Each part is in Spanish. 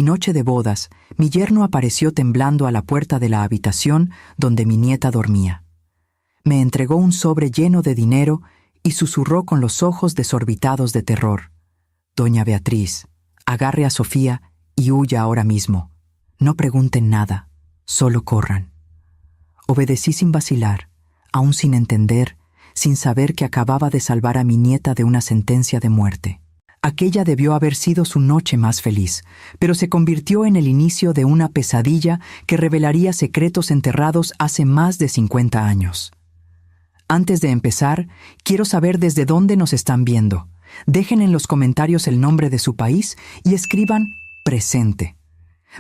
noche de bodas, mi yerno apareció temblando a la puerta de la habitación donde mi nieta dormía. Me entregó un sobre lleno de dinero y susurró con los ojos desorbitados de terror: «Doña Beatriz, agarre a Sofía y huya ahora mismo. No pregunten nada, solo corran». Obedecí sin vacilar, aún sin entender, sin saber que acababa de salvar a mi nieta de una sentencia de muerte. Aquella debió haber sido su noche más feliz, pero se convirtió en el inicio de una pesadilla que revelaría secretos enterrados hace más de 50 años. Antes de empezar, quiero saber desde dónde nos están viendo. Dejen en los comentarios el nombre de su país y escriban «presente».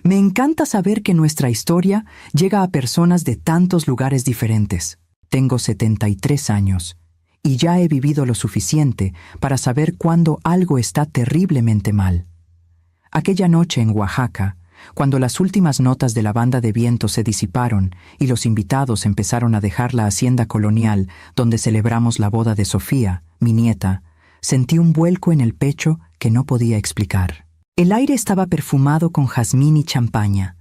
Me encanta saber que nuestra historia llega a personas de tantos lugares diferentes. Tengo 73 años y ya he vivido lo suficiente para saber cuándo algo está terriblemente mal. Aquella noche en Oaxaca, cuando las últimas notas de la banda de viento se disiparon y los invitados empezaron a dejar la hacienda colonial donde celebramos la boda de Sofía, mi nieta, sentí un vuelco en el pecho que no podía explicar. El aire estaba perfumado con jazmín y champaña.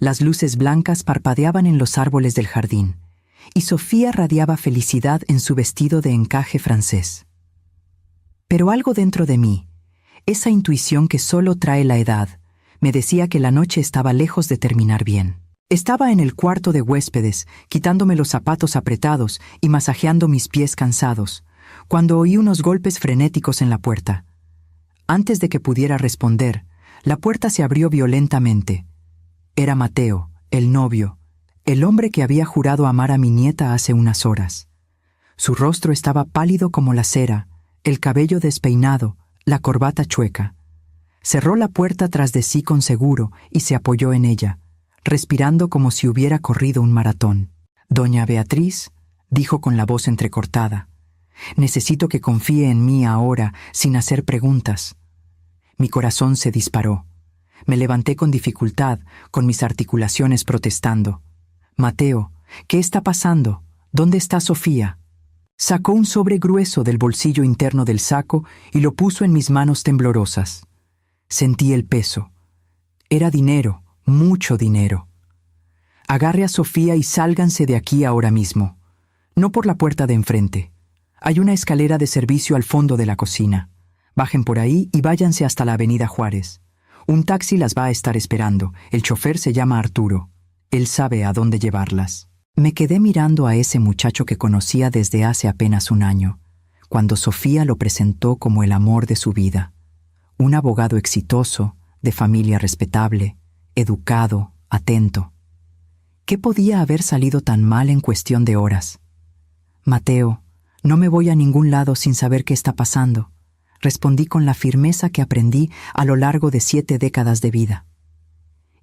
Las luces blancas parpadeaban en los árboles del jardín, y Sofía radiaba felicidad en su vestido de encaje francés. Pero algo dentro de mí, esa intuición que solo trae la edad, me decía que la noche estaba lejos de terminar bien. Estaba en el cuarto de huéspedes, quitándome los zapatos apretados y masajeando mis pies cansados, cuando oí unos golpes frenéticos en la puerta. Antes de que pudiera responder, la puerta se abrió violentamente. Era Mateo, el novio, el hombre que había jurado amar a mi nieta hace unas horas. Su rostro estaba pálido como la cera, el cabello despeinado, la corbata chueca. Cerró la puerta tras de sí con seguro y se apoyó en ella, respirando como si hubiera corrido un maratón. «Doña Beatriz», dijo con la voz entrecortada, «necesito que confíe en mí ahora, sin hacer preguntas». Mi corazón se disparó. Me levanté con dificultad, con mis articulaciones protestando. «Mateo, ¿qué está pasando? ¿Dónde está Sofía?» Sacó un sobre grueso del bolsillo interno del saco y lo puso en mis manos temblorosas. Sentí el peso. Era dinero, mucho dinero. «Agarre a Sofía y sálganse de aquí ahora mismo. No por la puerta de enfrente. Hay una escalera de servicio al fondo de la cocina. Bajen por ahí y váyanse hasta la Avenida Juárez. Un taxi las va a estar esperando. El chofer se llama Arturo. Él sabe a dónde llevarlas». Me quedé mirando a ese muchacho que conocía desde hace apenas un año, cuando Sofía lo presentó como el amor de su vida. Un abogado exitoso, de familia respetable, educado, atento. ¿Qué podía haber salido tan mal en cuestión de horas? «Mateo, no me voy a ningún lado sin saber qué está pasando», respondí con la firmeza que aprendí a lo largo de 7 décadas de vida.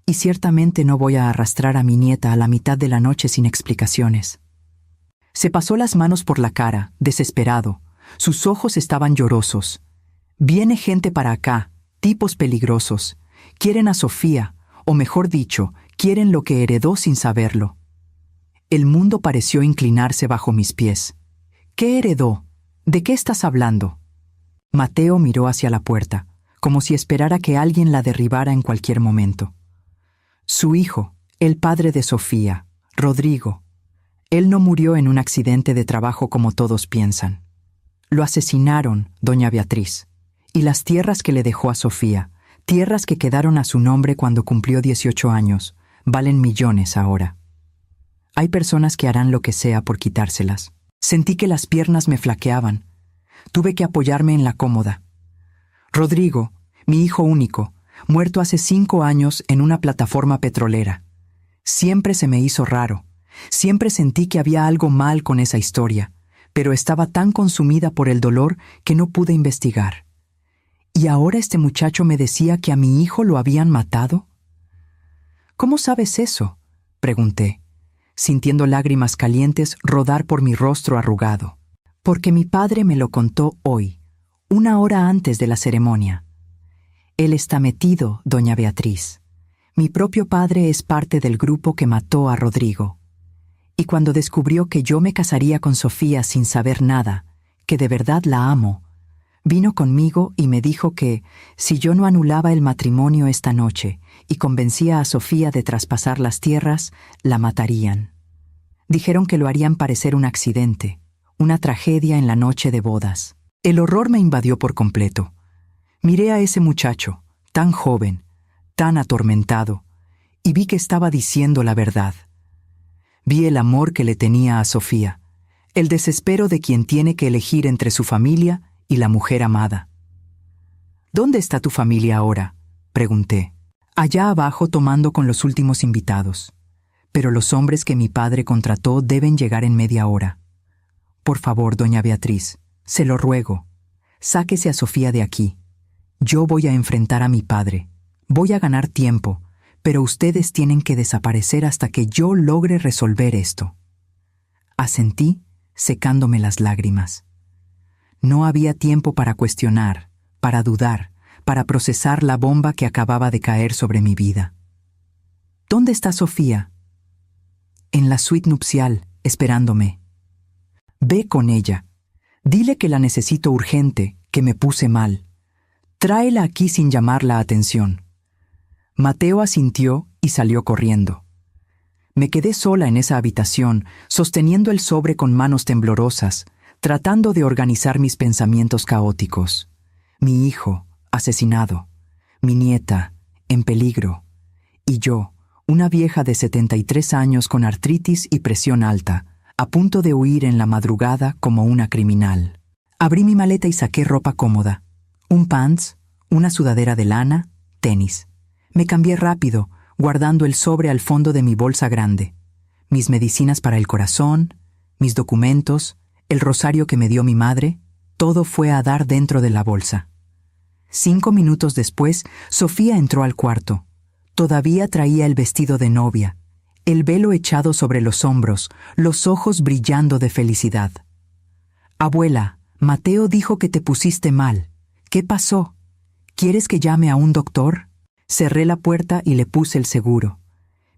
«Y ciertamente no voy a arrastrar a mi nieta a la mitad de la noche sin explicaciones». Se pasó las manos por la cara, desesperado. Sus ojos estaban llorosos. «Viene gente para acá, tipos peligrosos. Quieren a Sofía, o mejor dicho, quieren lo que heredó sin saberlo». El mundo pareció inclinarse bajo mis pies. «¿Qué heredó? ¿De qué estás hablando?» Mateo miró hacia la puerta, como si esperara que alguien la derribara en cualquier momento. «Su hijo, el padre de Sofía, Rodrigo. Él no murió en un accidente de trabajo como todos piensan. Lo asesinaron, doña Beatriz. Y las tierras que le dejó a Sofía, tierras que quedaron a su nombre cuando cumplió 18 años, valen millones ahora. Hay personas que harán lo que sea por quitárselas». Sentí que las piernas me flaqueaban. Tuve que apoyarme en la cómoda. «Rodrigo, mi hijo único, muerto hace 5 años en una plataforma petrolera. Siempre se me hizo raro. Siempre sentí que había algo mal con esa historia, pero estaba tan consumida por el dolor que no pude investigar. ¿Y ahora este muchacho me decía que a mi hijo lo habían matado?» «¿Cómo sabes eso?», pregunté, sintiendo lágrimas calientes rodar por mi rostro arrugado. «Porque mi padre me lo contó hoy, 1 hora antes de la ceremonia. Él está metido, doña Beatriz. Mi propio padre es parte del grupo que mató a Rodrigo. Y cuando descubrió que yo me casaría con Sofía sin saber nada, que de verdad la amo, Vino conmigo y me dijo que, si yo no anulaba el matrimonio esta noche y convencía a Sofía de traspasar las tierras, la matarían. Dijeron que lo harían parecer un accidente, una tragedia en la noche de bodas. El horror me invadió por completo. Miré a ese muchacho, tan joven, tan atormentado, y vi que estaba diciendo la verdad. Vi el amor que le tenía a Sofía, el desespero de quien tiene que elegir entre su familia y la mujer amada. ¿Dónde está tu familia ahora?, pregunté. Allá abajo tomando con los últimos invitados. Pero los hombres que mi padre contrató deben llegar en media hora. Por favor, doña Beatriz, se lo ruego, sáquese a Sofía de aquí. Yo voy a enfrentar a mi padre. Voy a ganar tiempo, pero ustedes tienen que desaparecer hasta que yo logre resolver esto. Asentí, secándome las lágrimas. No había tiempo para cuestionar, para dudar, para procesar la bomba que acababa de caer sobre mi vida. ¿Dónde está Sofía? En la suite nupcial, esperándome. Ve con ella. Dile que la necesito urgente, que me puse mal. Tráela aquí sin llamar la atención. Mateo asintió y salió corriendo. Me quedé sola en esa habitación, sosteniendo el sobre con manos temblorosas, tratando de organizar mis pensamientos caóticos. Mi hijo, asesinado. Mi nieta, en peligro. Y yo, una vieja de 73 años con artritis y presión alta, a punto de huir en la madrugada como una criminal. Abrí mi maleta y saqué ropa cómoda. Un pants, una sudadera de lana, tenis. Me cambié rápido, guardando el sobre al fondo de mi bolsa grande. Mis medicinas para el corazón, mis documentos, el rosario que me dio mi madre, todo fue a dar dentro de la bolsa. 5 minutos después, Sofía entró al cuarto. Todavía traía el vestido de novia, el velo echado sobre los hombros, los ojos brillando de felicidad. Abuela, Mateo dijo que te pusiste mal. ¿Qué pasó? ¿Quieres que llame a un doctor? Cerré la puerta y le puse el seguro.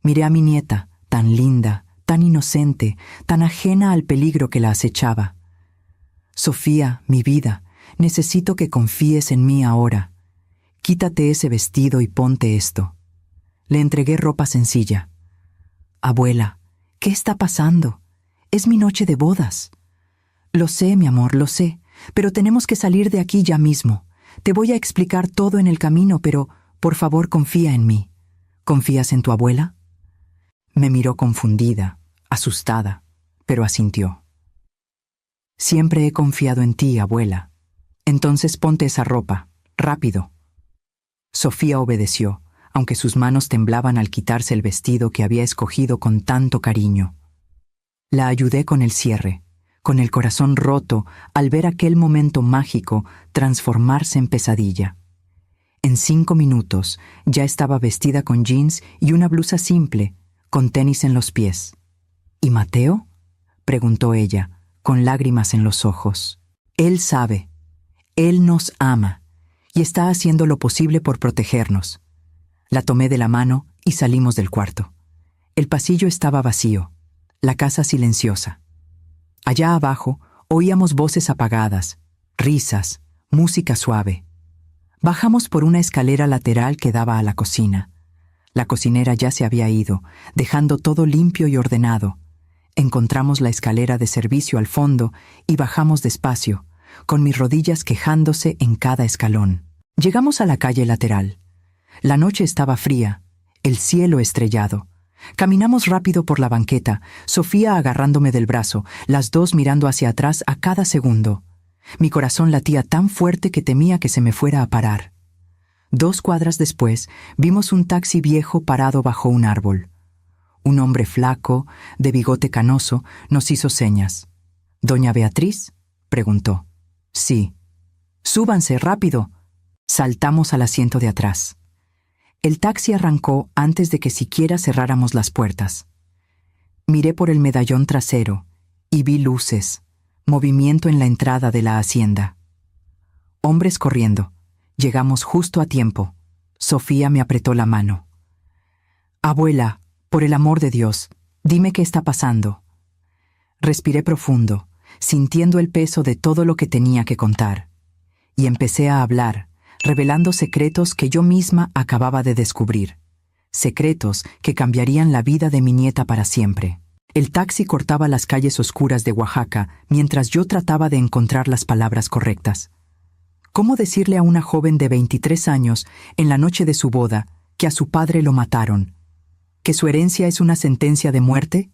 Miré a mi nieta, tan linda, tan inocente, tan ajena al peligro que la acechaba. Sofía, mi vida, necesito que confíes en mí ahora. Quítate ese vestido y ponte esto. Le entregué ropa sencilla. Abuela, ¿qué está pasando? Es mi noche de bodas. Lo sé, mi amor, lo sé, pero tenemos que salir de aquí ya mismo. Te voy a explicar todo en el camino, pero por favor confía en mí. ¿Confías en tu abuela? Me miró confundida, asustada, pero asintió. Siempre he confiado en ti, abuela. Entonces ponte esa ropa, rápido. Sofía obedeció, aunque sus manos temblaban al quitarse el vestido que había escogido con tanto cariño. La ayudé con el cierre, con el corazón roto al ver aquel momento mágico transformarse en pesadilla. En 5 minutos ya estaba vestida con jeans y una blusa simple, con tenis en los pies. ¿Y Mateo?, preguntó ella, con lágrimas en los ojos. Él sabe, él nos ama y está haciendo lo posible por protegernos. La tomé de la mano y salimos del cuarto. El pasillo estaba vacío, la casa silenciosa. Allá abajo oíamos voces apagadas, risas, música suave. Bajamos por una escalera lateral que daba a la cocina. La cocinera ya se había ido, dejando todo limpio y ordenado. Encontramos la escalera de servicio al fondo y bajamos despacio, con mis rodillas quejándose en cada escalón. Llegamos a la calle lateral. La noche estaba fría, el cielo estrellado. Caminamos rápido por la banqueta, Sofía agarrándome del brazo, las dos mirando hacia atrás a cada segundo. Mi corazón latía tan fuerte que temía que se me fuera a parar. 2 cuadras después, vimos un taxi viejo parado bajo un árbol. Un hombre flaco, de bigote canoso, nos hizo señas. ¿Doña Beatriz?, preguntó. Sí. Súbanse, rápido. Saltamos al asiento de atrás. El taxi arrancó antes de que siquiera cerráramos las puertas. Miré por el medallón trasero y vi luces, movimiento en la entrada de la hacienda. Hombres corriendo. Llegamos justo a tiempo. Sofía me apretó la mano. Abuela, por el amor de Dios, dime qué está pasando. Respiré profundo, sintiendo el peso de todo lo que tenía que contar. y empecé a hablar, revelando secretos que yo misma acababa de descubrir. Secretos que cambiarían la vida de mi nieta para siempre. El taxi cortaba las calles oscuras de Oaxaca mientras yo trataba de encontrar las palabras correctas. ¿Cómo decirle a una joven de 23 años, en la noche de su boda, que a su padre lo mataron? ¿Que su herencia es una sentencia de muerte?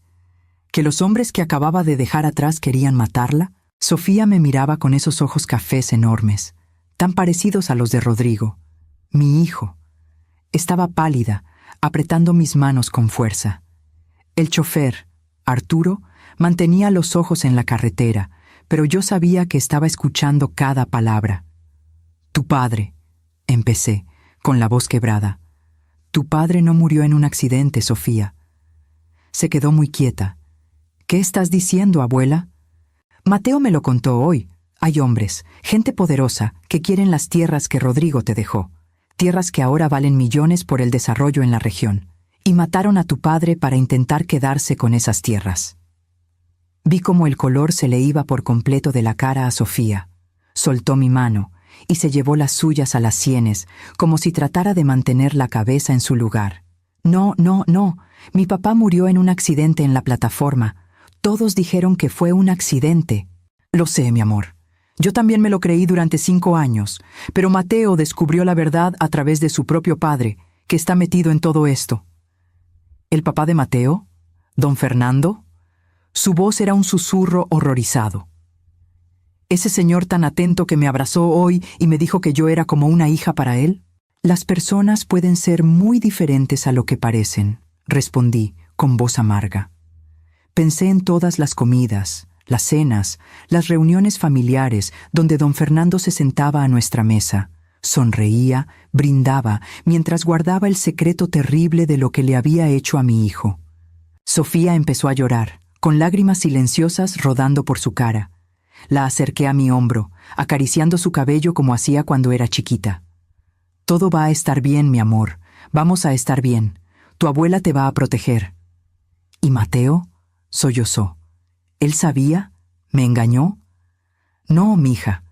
¿Que los hombres que acababa de dejar atrás querían matarla? Sofía me miraba con esos ojos cafés enormes, tan parecidos a los de Rodrigo, mi hijo. Estaba pálida, apretando mis manos con fuerza. El chofer, Arturo, mantenía los ojos en la carretera, pero yo sabía que estaba escuchando cada palabra. Tu padre, empecé, con la voz quebrada. Tu padre no murió en un accidente, Sofía. Se quedó muy quieta. ¿Qué estás diciendo, abuela? Mateo me lo contó hoy. Hay hombres, gente poderosa, que quieren las tierras que Rodrigo te dejó. Tierras que ahora valen millones por el desarrollo en la región. Y mataron a tu padre para intentar quedarse con esas tierras. Vi cómo el color se le iba por completo de la cara a Sofía. Soltó mi mano y se llevó las suyas a las sienes, como si tratara de mantener la cabeza en su lugar. No. Mi papá murió en un accidente en la plataforma. Todos dijeron que fue un accidente. Lo sé, mi amor. Yo también me lo creí durante 5 años, pero Mateo descubrió la verdad a través de su propio padre, que está metido en todo esto. ¿El papá de Mateo? ¿Don Fernando? Su voz era un susurro horrorizado. ¿Ese señor tan atento que me abrazó hoy y me dijo que yo era como una hija para él? Las personas pueden ser muy diferentes a lo que parecen, respondí con voz amarga. Pensé en todas las comidas, las cenas, las reuniones familiares donde don Fernando se sentaba a nuestra mesa, sonreía, brindaba, mientras guardaba el secreto terrible de lo que le había hecho a mi hijo. Sofía empezó a llorar, con lágrimas silenciosas rodando por su cara. La acerqué a mi hombro, acariciando su cabello como hacía cuando era chiquita. Todo va a estar bien, mi amor. Vamos a estar bien. Tu abuela te va a proteger. ¿Y Mateo? Sollozó. ¿Él sabía? ¿Me engañó? No, mija.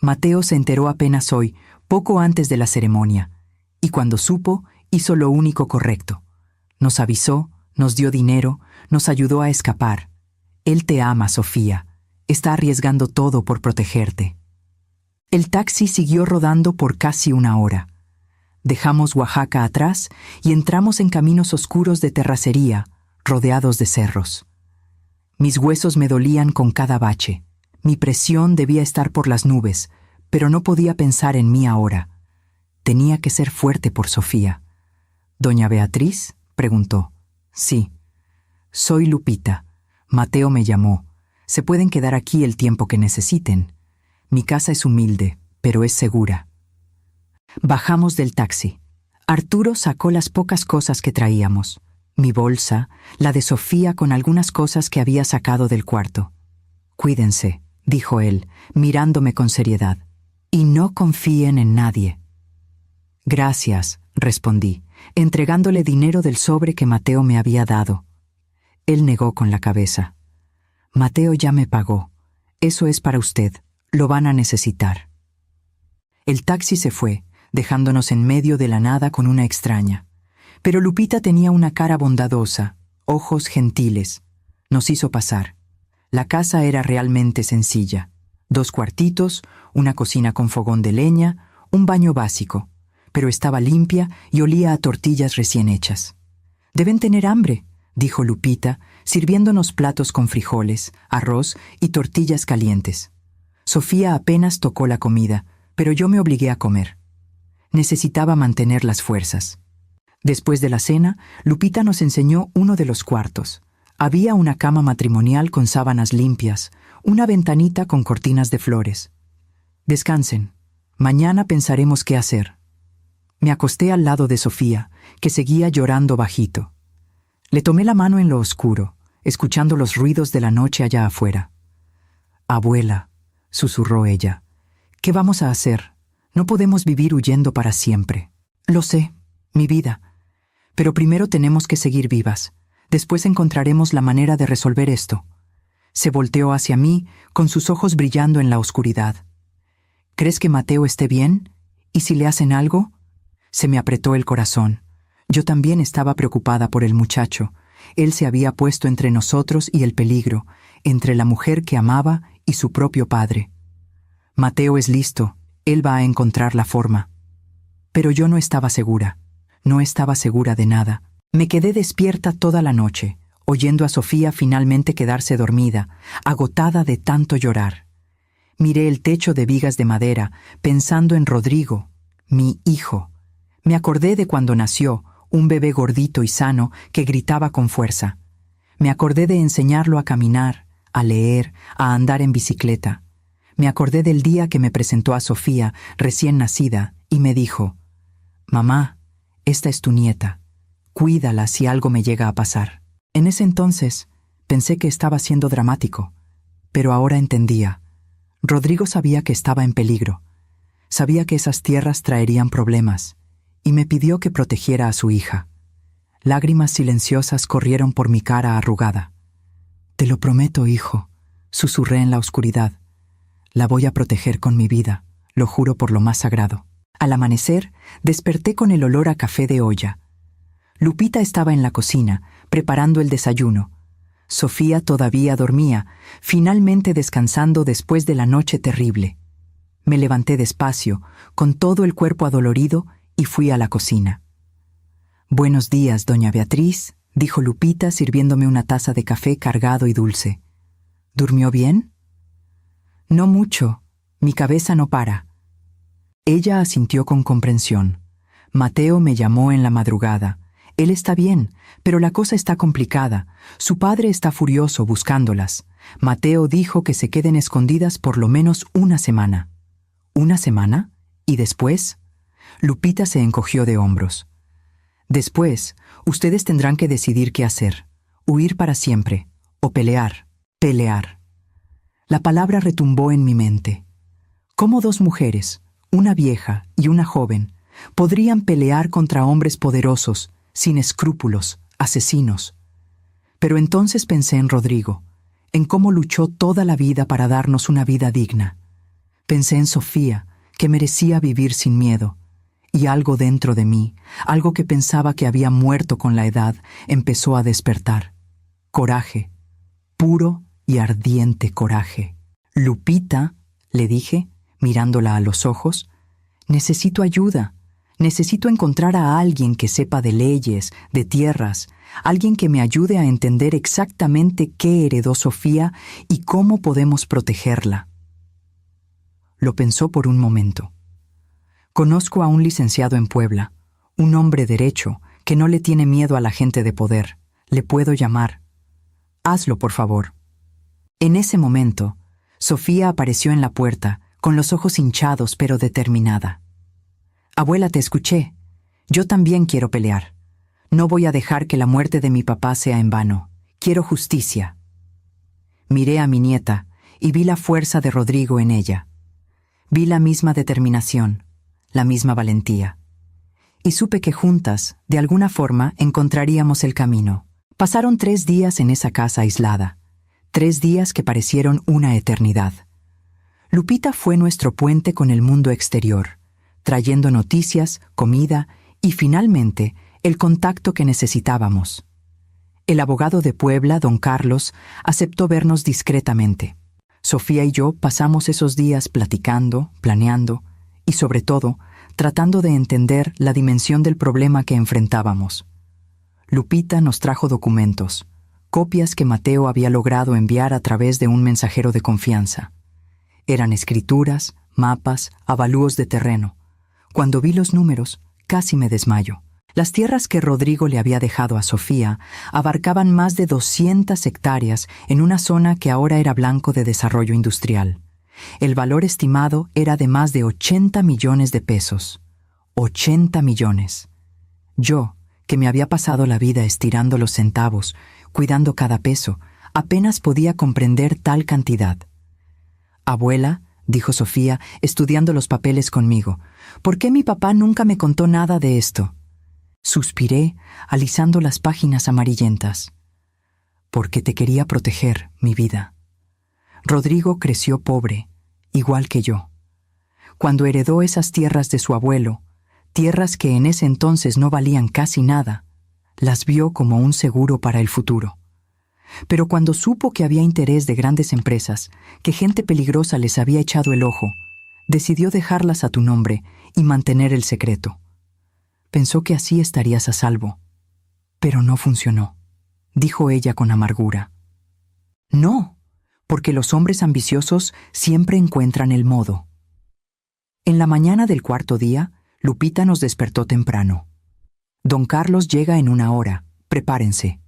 Mateo se enteró apenas hoy, poco antes de la ceremonia, y cuando supo, hizo lo único correcto. Nos avisó, nos dio dinero, nos ayudó a escapar. Él te ama, Sofía. Está arriesgando todo por protegerte. El taxi siguió rodando por casi 1 hora. Dejamos Oaxaca atrás y entramos en caminos oscuros de terracería, rodeados de cerros. Mis huesos me dolían con cada bache. Mi presión debía estar por las nubes, pero no podía pensar en mí ahora. Tenía que ser fuerte por Sofía. ¿Doña Beatriz? Preguntó. Sí. Soy Lupita. Mateo me llamó. Se pueden quedar aquí el tiempo que necesiten. Mi casa es humilde, pero es segura. Bajamos del taxi. Arturo sacó las pocas cosas que traíamos. Mi bolsa, la de Sofía con algunas cosas que había sacado del cuarto. Cuídense, dijo él, mirándome con seriedad. Y no confíen en nadie. Gracias, respondí, entregándole dinero del sobre que Mateo me había dado. Él negó con la cabeza. Mateo ya me pagó. Eso es para usted. Lo van a necesitar. El taxi se fue, dejándonos en medio de la nada con una extraña. Pero Lupita tenía una cara bondadosa, ojos gentiles. Nos hizo pasar. La casa era realmente sencilla. 2 cuartitos, una cocina con fogón de leña, un baño básico, pero estaba limpia y olía a tortillas recién hechas. «Deben tener hambre», dijo Lupita, sirviéndonos platos con frijoles, arroz y tortillas calientes. Sofía apenas tocó la comida, pero yo me obligué a comer. Necesitaba mantener las fuerzas. Después de la cena, Lupita nos enseñó uno de los cuartos. Había una cama matrimonial con sábanas limpias, una ventanita con cortinas de flores. Descansen. Mañana pensaremos qué hacer. Me acosté al lado de Sofía, que seguía llorando bajito. Le tomé la mano en lo oscuro, escuchando los ruidos de la noche allá afuera. «Abuela», susurró ella, «¿qué vamos a hacer? No podemos vivir huyendo para siempre». «Lo sé, mi vida. Pero primero tenemos que seguir vivas. Después encontraremos la manera de resolver esto». Se volteó hacia mí, con sus ojos brillando en la oscuridad. ¿Crees que Mateo esté bien? ¿Y si le hacen algo? Se me apretó el corazón. Yo también estaba preocupada por el muchacho. Él se había puesto entre nosotros y el peligro, entre la mujer que amaba y su propio padre. Mateo es listo, él va a encontrar la forma. Pero yo no estaba segura de nada. Me quedé despierta toda la noche, oyendo a Sofía finalmente quedarse dormida, agotada de tanto llorar. Miré el techo de vigas de madera, pensando en Rodrigo, mi hijo. Me acordé de cuando nació, un bebé gordito y sano que gritaba con fuerza. Me acordé de enseñarlo a caminar, a leer, a andar en bicicleta. Me acordé del día que me presentó a Sofía, recién nacida, y me dijo: «Mamá, esta es tu nieta. Cuídala si algo me llega a pasar». En ese entonces pensé que estaba siendo dramático, pero ahora entendía. Rodrigo sabía que estaba en peligro. Sabía que esas tierras traerían problemas, y me pidió que protegiera a su hija. Lágrimas silenciosas corrieron por mi cara arrugada. «Te lo prometo, hijo», susurré en la oscuridad. «La voy a proteger con mi vida, lo juro por lo más sagrado». Al amanecer, desperté con el olor a café de olla. Lupita estaba en la cocina, preparando el desayuno. Sofía todavía dormía, finalmente descansando después de la noche terrible. Me levanté despacio, con todo el cuerpo adolorido, y fui a la cocina. «Buenos días, doña Beatriz», dijo Lupita sirviéndome una taza de café cargado y dulce. «¿Durmió bien?» «No mucho. Mi cabeza no para». Ella asintió con comprensión. «Mateo me llamó en la madrugada. Él está bien, pero la cosa está complicada. Su padre está furioso buscándolas. Mateo dijo que se queden escondidas por lo menos una semana». «¿Una semana? ¿Y después?» Lupita se encogió de hombros. «Después, ustedes tendrán que decidir qué hacer. Huir para siempre, o pelear. Pelear». La palabra retumbó en mi mente. ¿Cómo dos mujeres, una vieja y una joven, podrían pelear contra hombres poderosos, sin escrúpulos, asesinos? Pero entonces pensé en Rodrigo, en cómo luchó toda la vida para darnos una vida digna. Pensé en Sofía, que merecía vivir sin miedo, y algo dentro de mí, algo que pensaba que había muerto con la edad, empezó a despertar. Coraje, puro y ardiente coraje. «Lupita», le dije, mirándola a los ojos, «necesito ayuda. Necesito encontrar a alguien que sepa de leyes, de tierras, alguien que me ayude a entender exactamente qué heredó Sofía y cómo podemos protegerla». Lo pensó por un momento. «Conozco a un licenciado en Puebla, un hombre derecho que no le tiene miedo a la gente de poder. Le puedo llamar. Hazlo, por favor». En ese momento, Sofía apareció en la puerta, con los ojos hinchados pero determinada. «Abuela, te escuché. Yo también quiero pelear. No voy a dejar que la muerte de mi papá sea en vano. Quiero justicia». Miré a mi nieta y vi la fuerza de Rodrigo en ella. Vi la misma determinación, la misma valentía. Y supe que juntas, de alguna forma, encontraríamos el camino. Pasaron 3 días en esa casa aislada. 3 días que parecieron una eternidad. Lupita fue nuestro puente con el mundo exterior, trayendo noticias, comida y, finalmente, el contacto que necesitábamos. El abogado de Puebla, don Carlos, aceptó vernos discretamente. Sofía y yo pasamos esos días platicando, planeando y, sobre todo, tratando de entender la dimensión del problema que enfrentábamos. Lupita nos trajo documentos, copias que Mateo había logrado enviar a través de un mensajero de confianza. Eran escrituras, mapas, avalúos de terreno. Cuando vi los números, casi me desmayo. Las tierras que Rodrigo le había dejado a Sofía abarcaban más de 200 hectáreas en una zona que ahora era blanco de desarrollo industrial. El valor estimado era de más de 80 millones de pesos. 80 millones. Yo, que me había pasado la vida estirando los centavos, cuidando cada peso, apenas podía comprender tal cantidad. «Abuela», dijo Sofía, estudiando los papeles conmigo, «¿por qué mi papá nunca me contó nada de esto?» Suspiré, alisando las páginas amarillentas. «Porque te quería proteger, mi vida. Rodrigo creció pobre, igual que yo. Cuando heredó esas tierras de su abuelo, tierras que en ese entonces no valían casi nada, las vio como un seguro para el futuro. Pero cuando supo que había interés de grandes empresas, que gente peligrosa les había echado el ojo, decidió dejarlas a tu nombre y mantener el secreto. Pensó que así estarías a salvo. Pero no funcionó, dijo ella con amargura. No, porque los hombres ambiciosos siempre encuentran el modo. En la mañana del cuarto día, Lupita nos despertó temprano. Don Carlos llega en 1 hora, prepárense.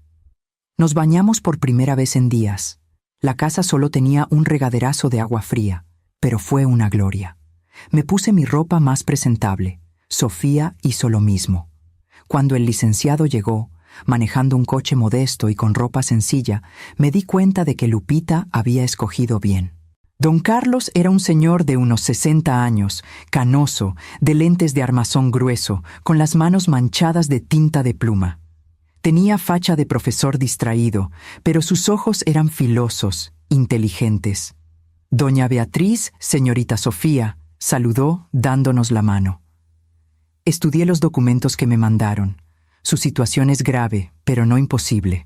Nos bañamos por primera vez en días. La casa solo tenía un regaderazo de agua fría, pero fue una gloria. Me puse mi ropa más presentable. Sofía hizo lo mismo. Cuando el licenciado llegó, manejando un coche modesto y con ropa sencilla, me di cuenta de que Lupita había escogido bien. Don Carlos era un señor de unos 60 años, canoso, de lentes de armazón grueso, con las manos manchadas de tinta de pluma. Tenía facha de profesor distraído, pero sus ojos eran filosos, inteligentes. Doña Beatriz, señorita Sofía, saludó dándonos la mano. Estudié los documentos que me mandaron. Su situación es grave, pero no imposible.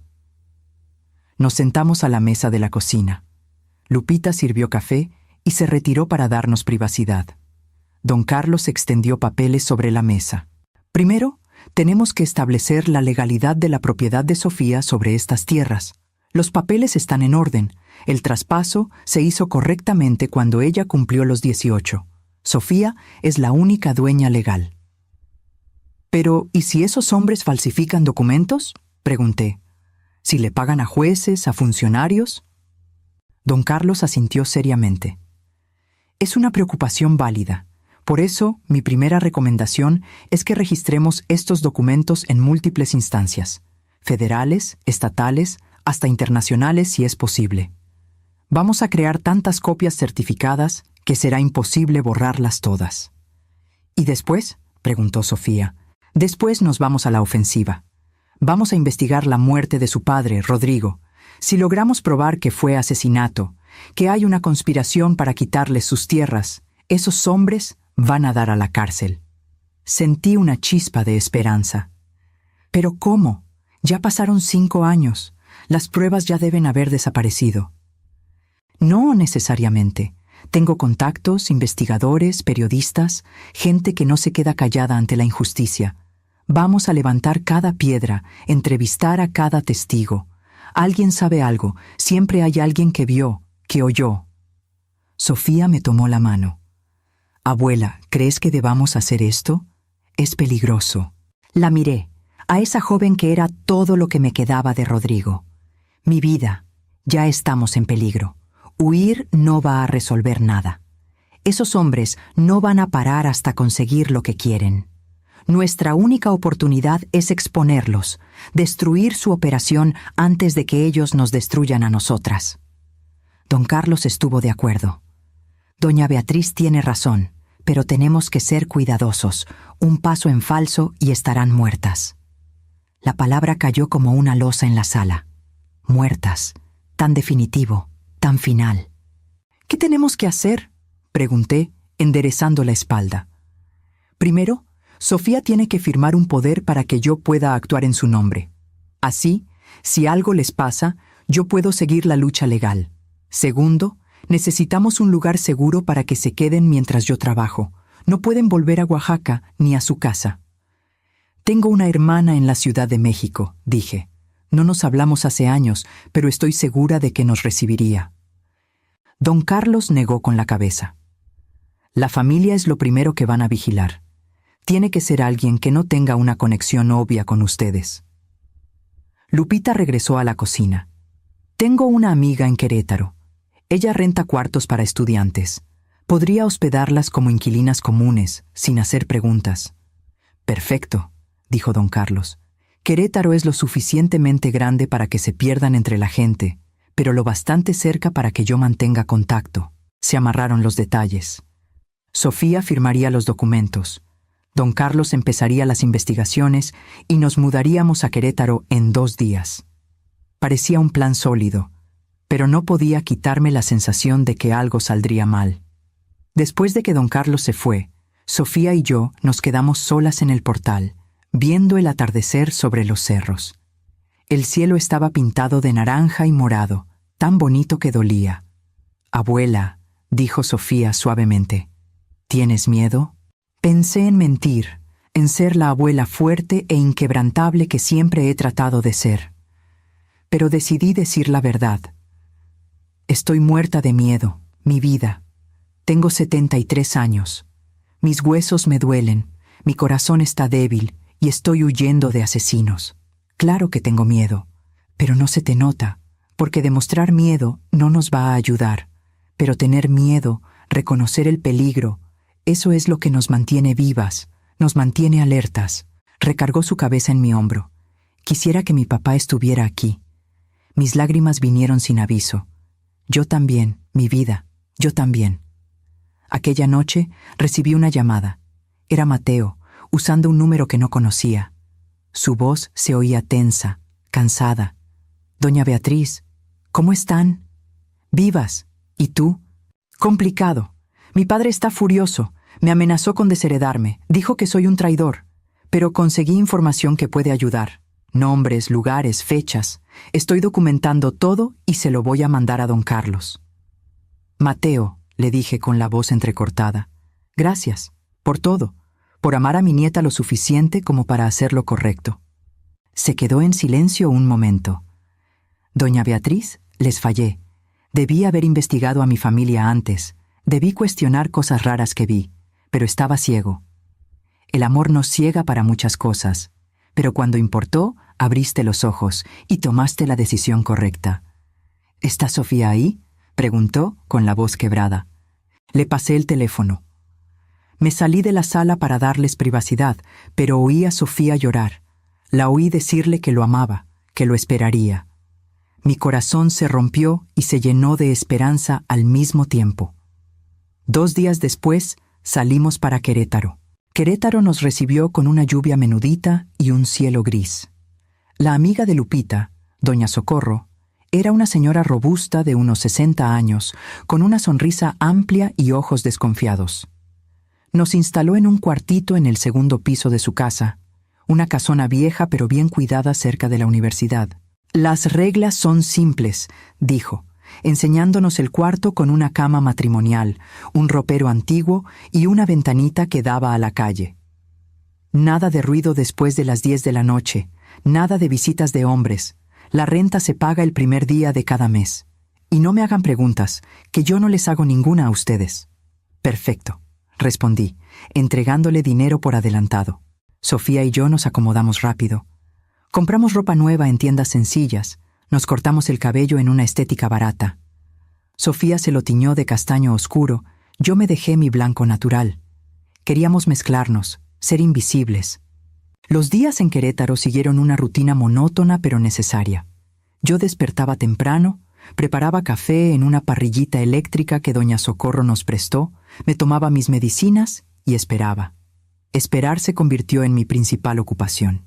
Nos sentamos a la mesa de la cocina. Lupita sirvió café y se retiró para darnos privacidad. Don Carlos extendió papeles sobre la mesa. Primero, tenemos que establecer la legalidad de la propiedad de Sofía sobre estas tierras. Los papeles están en orden. El traspaso se hizo correctamente cuando ella cumplió los 18. Sofía es la única dueña legal. Pero, ¿y si esos hombres falsifican documentos?, pregunté. ¿Si le pagan a jueces, a funcionarios? Don Carlos asintió seriamente. Es una preocupación válida. Por eso, mi primera recomendación es que registremos estos documentos en múltiples instancias, federales, estatales, hasta internacionales si es posible. Vamos a crear tantas copias certificadas que será imposible borrarlas todas. ¿Y después?, preguntó Sofía. Después nos vamos a la ofensiva. Vamos a investigar la muerte de su padre, Rodrigo. Si logramos probar que fue asesinato, que hay una conspiración para quitarles sus tierras, esos hombres van a dar a la cárcel. Sentí una chispa de esperanza. ¿Pero cómo? Ya pasaron 5 años. Las pruebas ya deben haber desaparecido. No necesariamente. Tengo contactos, investigadores, periodistas, gente que no se queda callada ante la injusticia. Vamos a levantar cada piedra, entrevistar a cada testigo. Alguien sabe algo, siempre hay alguien que vio, que oyó. Sofía me tomó la mano. Abuela, ¿crees que debamos hacer esto? Es peligroso. La miré, a esa joven que era todo lo que me quedaba de Rodrigo. Mi vida, ya estamos en peligro. Huir no va a resolver nada. Esos hombres no van a parar hasta conseguir lo que quieren. Nuestra única oportunidad es exponerlos, destruir su operación antes de que ellos nos destruyan a nosotras. Don Carlos estuvo de acuerdo. Doña Beatriz tiene razón, pero tenemos que ser cuidadosos. Un paso en falso y estarán muertas. La palabra cayó como una losa en la sala. Muertas. Tan definitivo, tan final. ¿Qué tenemos que hacer?, pregunté, enderezando la espalda. Primero, Sofía tiene que firmar un poder para que yo pueda actuar en su nombre. Así, si algo les pasa, yo puedo seguir la lucha legal. Segundo, necesitamos un lugar seguro para que se queden mientras yo trabajo. No pueden volver a Oaxaca ni a su casa. Tengo una hermana en la Ciudad de México, dije. No nos hablamos hace años, pero estoy segura de que nos recibiría. Don Carlos negó con la cabeza. La familia es lo primero que van a vigilar. Tiene que ser alguien que no tenga una conexión obvia con ustedes. Lupita regresó a la cocina. Tengo una amiga en Querétaro. Ella renta cuartos para estudiantes. Podría hospedarlas como inquilinas comunes, sin hacer preguntas. Perfecto, dijo don Carlos. Querétaro es lo suficientemente grande para que se pierdan entre la gente, pero lo bastante cerca para que yo mantenga contacto. Se amarraron los detalles. Sofía firmaría los documentos. Don Carlos empezaría las investigaciones y nos mudaríamos a Querétaro en 2 días. Parecía un plan sólido, pero no podía quitarme la sensación de que algo saldría mal. Después de que don Carlos se fue, Sofía y yo nos quedamos solas en el portal, viendo el atardecer sobre los cerros. El cielo estaba pintado de naranja y morado, tan bonito que dolía. «Abuela», dijo Sofía suavemente, «¿tienes miedo?» Pensé en mentir, en ser la abuela fuerte e inquebrantable que siempre he tratado de ser. Pero decidí decir la verdad. Estoy muerta de miedo, mi vida. Tengo 73 años. Mis huesos me duelen, mi corazón está débil y estoy huyendo de asesinos. Claro que tengo miedo, pero no se te nota, porque demostrar miedo no nos va a ayudar. Pero tener miedo, reconocer el peligro, eso es lo que nos mantiene vivas, nos mantiene alertas. Recargó su cabeza en mi hombro. Quisiera que mi papá estuviera aquí. Mis lágrimas vinieron sin aviso. Yo también, mi vida, yo también. Aquella noche recibí una llamada. Era Mateo, usando un número que no conocía. Su voz se oía tensa, cansada. «Doña Beatriz, ¿cómo están?» «Vivas. ¿Y tú?» «Complicado. Mi padre está furioso. Me amenazó con desheredarme. Dijo que soy un traidor. Pero conseguí información que puede ayudar. Nombres, lugares, fechas. Estoy documentando todo y se lo voy a mandar a don Carlos». «Mateo», le dije con la voz entrecortada, «gracias, por todo, por amar a mi nieta lo suficiente como para hacer lo correcto». Se quedó en silencio un momento. «Doña Beatriz, les fallé. Debí haber investigado a mi familia antes. Debí cuestionar cosas raras que vi, pero estaba ciego. El amor nos ciega para muchas cosas, pero cuando importó, abriste los ojos y tomaste la decisión correcta». «¿Está Sofía ahí?», preguntó con la voz quebrada. Le pasé el teléfono. Me salí de la sala para darles privacidad, pero oí a Sofía llorar. La oí decirle que lo amaba, que lo esperaría. Mi corazón se rompió y se llenó de esperanza al mismo tiempo. 2 días después, salimos para Querétaro. Querétaro nos recibió con una lluvia menudita y un cielo gris. La amiga de Lupita, doña Socorro, era una señora robusta de unos 60 años, con una sonrisa amplia y ojos desconfiados. Nos instaló en un cuartito en el 2º piso de su casa, una casona vieja pero bien cuidada cerca de la universidad. «Las reglas son simples», dijo, enseñándonos el cuarto con una cama matrimonial, un ropero antiguo y una ventanita que daba a la calle. «Nada de ruido después de las 10 de la noche, nada de visitas de hombres. La renta se paga el primer día de cada mes. Y no me hagan preguntas, que yo no les hago ninguna a ustedes». «Perfecto», respondí, entregándole dinero por adelantado. Sofía y yo nos acomodamos rápido. Compramos ropa nueva en tiendas sencillas, nos cortamos el cabello en una estética barata. Sofía se lo tiñó de castaño oscuro, yo me dejé mi blanco natural. Queríamos mezclarnos, ser invisibles. Los días en Querétaro siguieron una rutina monótona pero necesaria. Yo despertaba temprano, preparaba café en una parrillita eléctrica que doña Socorro nos prestó, me tomaba mis medicinas y esperaba. Esperar se convirtió en mi principal ocupación.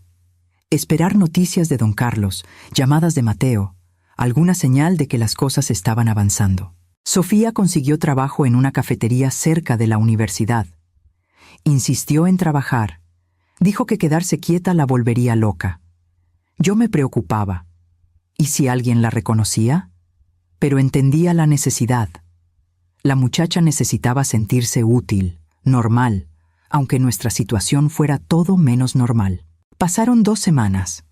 Esperar noticias de don Carlos, llamadas de Mateo, alguna señal de que las cosas estaban avanzando. Sofía consiguió trabajo en una cafetería cerca de la universidad. Insistió en trabajar. Dijo que quedarse quieta la volvería loca. Yo me preocupaba. ¿Y si alguien la reconocía? Pero entendía la necesidad. La muchacha necesitaba sentirse útil, normal, aunque nuestra situación fuera todo menos normal. Pasaron 2 semanas,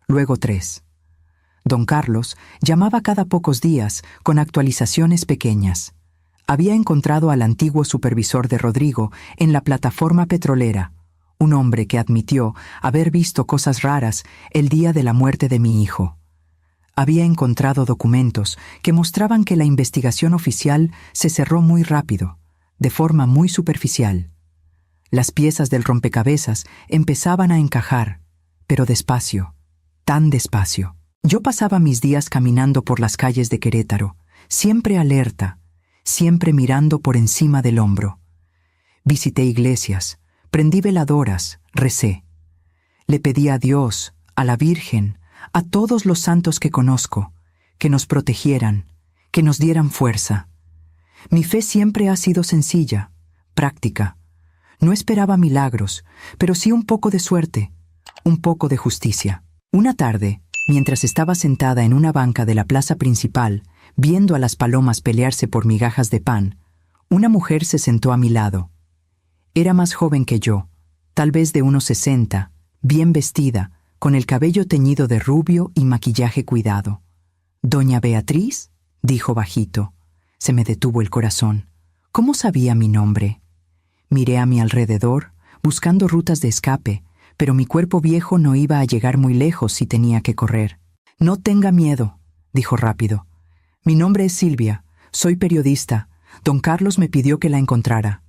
luego 3. Don Carlos llamaba cada pocos días con actualizaciones pequeñas. Había encontrado al antiguo supervisor de Rodrigo en la plataforma petrolera, un hombre que admitió haber visto cosas raras el día de la muerte de mi hijo. Había encontrado documentos que mostraban que la investigación oficial se cerró muy rápido, de forma muy superficial. Las piezas del rompecabezas empezaban a encajar, pero despacio, tan despacio. Yo pasaba mis días caminando por las calles de Querétaro, siempre alerta, siempre mirando por encima del hombro. Visité iglesias, prendí veladoras, recé. Le pedí a Dios, a la Virgen, a todos los santos que conozco, que nos protegieran, que nos dieran fuerza. Mi fe siempre ha sido sencilla, práctica. No esperaba milagros, pero sí un poco de suerte, un poco de justicia. Una tarde, mientras estaba sentada en una banca de la plaza principal, viendo a las palomas pelearse por migajas de pan, una mujer se sentó a mi lado. Era más joven que yo, tal vez de unos 60, bien vestida, con el cabello teñido de rubio y maquillaje cuidado. «¿Doña Beatriz?», dijo bajito. Se me detuvo el corazón. ¿Cómo sabía mi nombre? Miré a mi alrededor, buscando rutas de escape, pero mi cuerpo viejo no iba a llegar muy lejos si tenía que correr. «No tenga miedo», dijo rápido. «Mi nombre es Silvia, soy periodista. Don Carlos me pidió que la encontrara».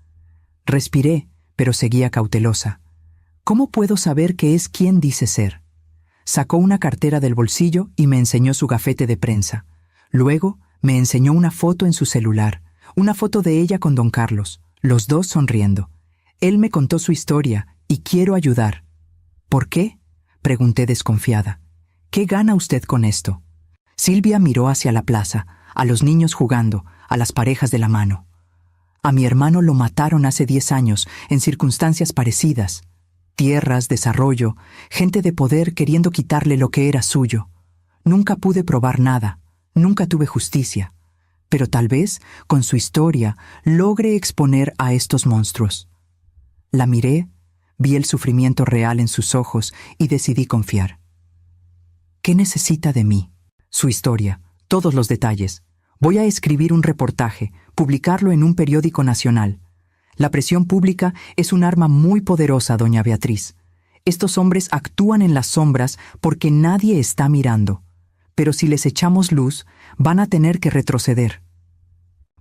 Respiré, pero seguía cautelosa. ¿Cómo puedo saber qué es quien dice ser? Sacó una cartera del bolsillo y me enseñó su gafete de prensa. Luego me enseñó una foto en su celular, una foto de ella con don Carlos, los dos sonriendo. Él me contó su historia y quiero ayudar. ¿Por qué?, pregunté desconfiada. ¿Qué gana usted con esto? Silvia miró hacia la plaza, a los niños jugando, a las parejas de la mano. A mi hermano lo mataron hace 10 años, en circunstancias parecidas. Tierras, desarrollo, gente de poder queriendo quitarle lo que era suyo. Nunca pude probar nada, nunca tuve justicia. Pero tal vez, con su historia, logre exponer a estos monstruos. La miré, vi el sufrimiento real en sus ojos y decidí confiar. ¿Qué necesita de mí? Su historia, todos los detalles. Voy a escribir un reportaje, publicarlo en un periódico nacional. La presión pública es un arma muy poderosa, doña Beatriz. Estos hombres actúan en las sombras porque nadie está mirando. Pero si les echamos luz, van a tener que retroceder.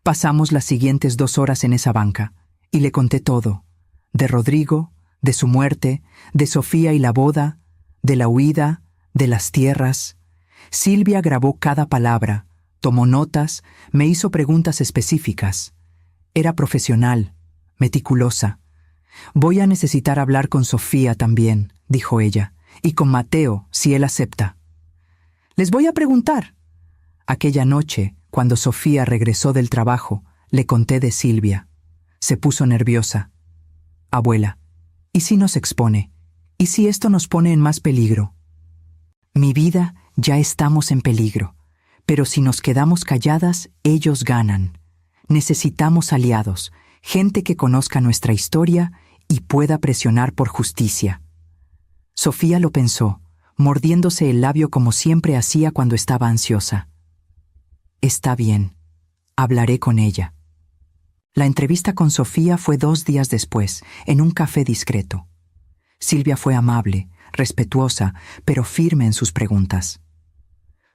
Pasamos las siguientes 2 horas en esa banca, y le conté todo. De Rodrigo, de su muerte, de Sofía y la boda, de la huida, de las tierras. Silvia grabó cada palabra, tomó notas, me hizo preguntas específicas. Era profesional, meticulosa. «Voy a necesitar hablar con Sofía también», dijo ella, «y con Mateo, si él acepta». «Les voy a preguntar». Aquella noche, cuando Sofía regresó del trabajo, le conté de Silvia. Se puso nerviosa. «Abuela, ¿y si nos expone? ¿Y si esto nos pone en más peligro?» «Mi vida, ya estamos en peligro. Pero si nos quedamos calladas, ellos ganan. Necesitamos aliados, gente que conozca nuestra historia y pueda presionar por justicia». Sofía lo pensó, mordiéndose el labio como siempre hacía cuando estaba ansiosa. «Está bien, hablaré con ella». La entrevista con Sofía fue 2 días después, en un café discreto. Silvia fue amable, respetuosa, pero firme en sus preguntas.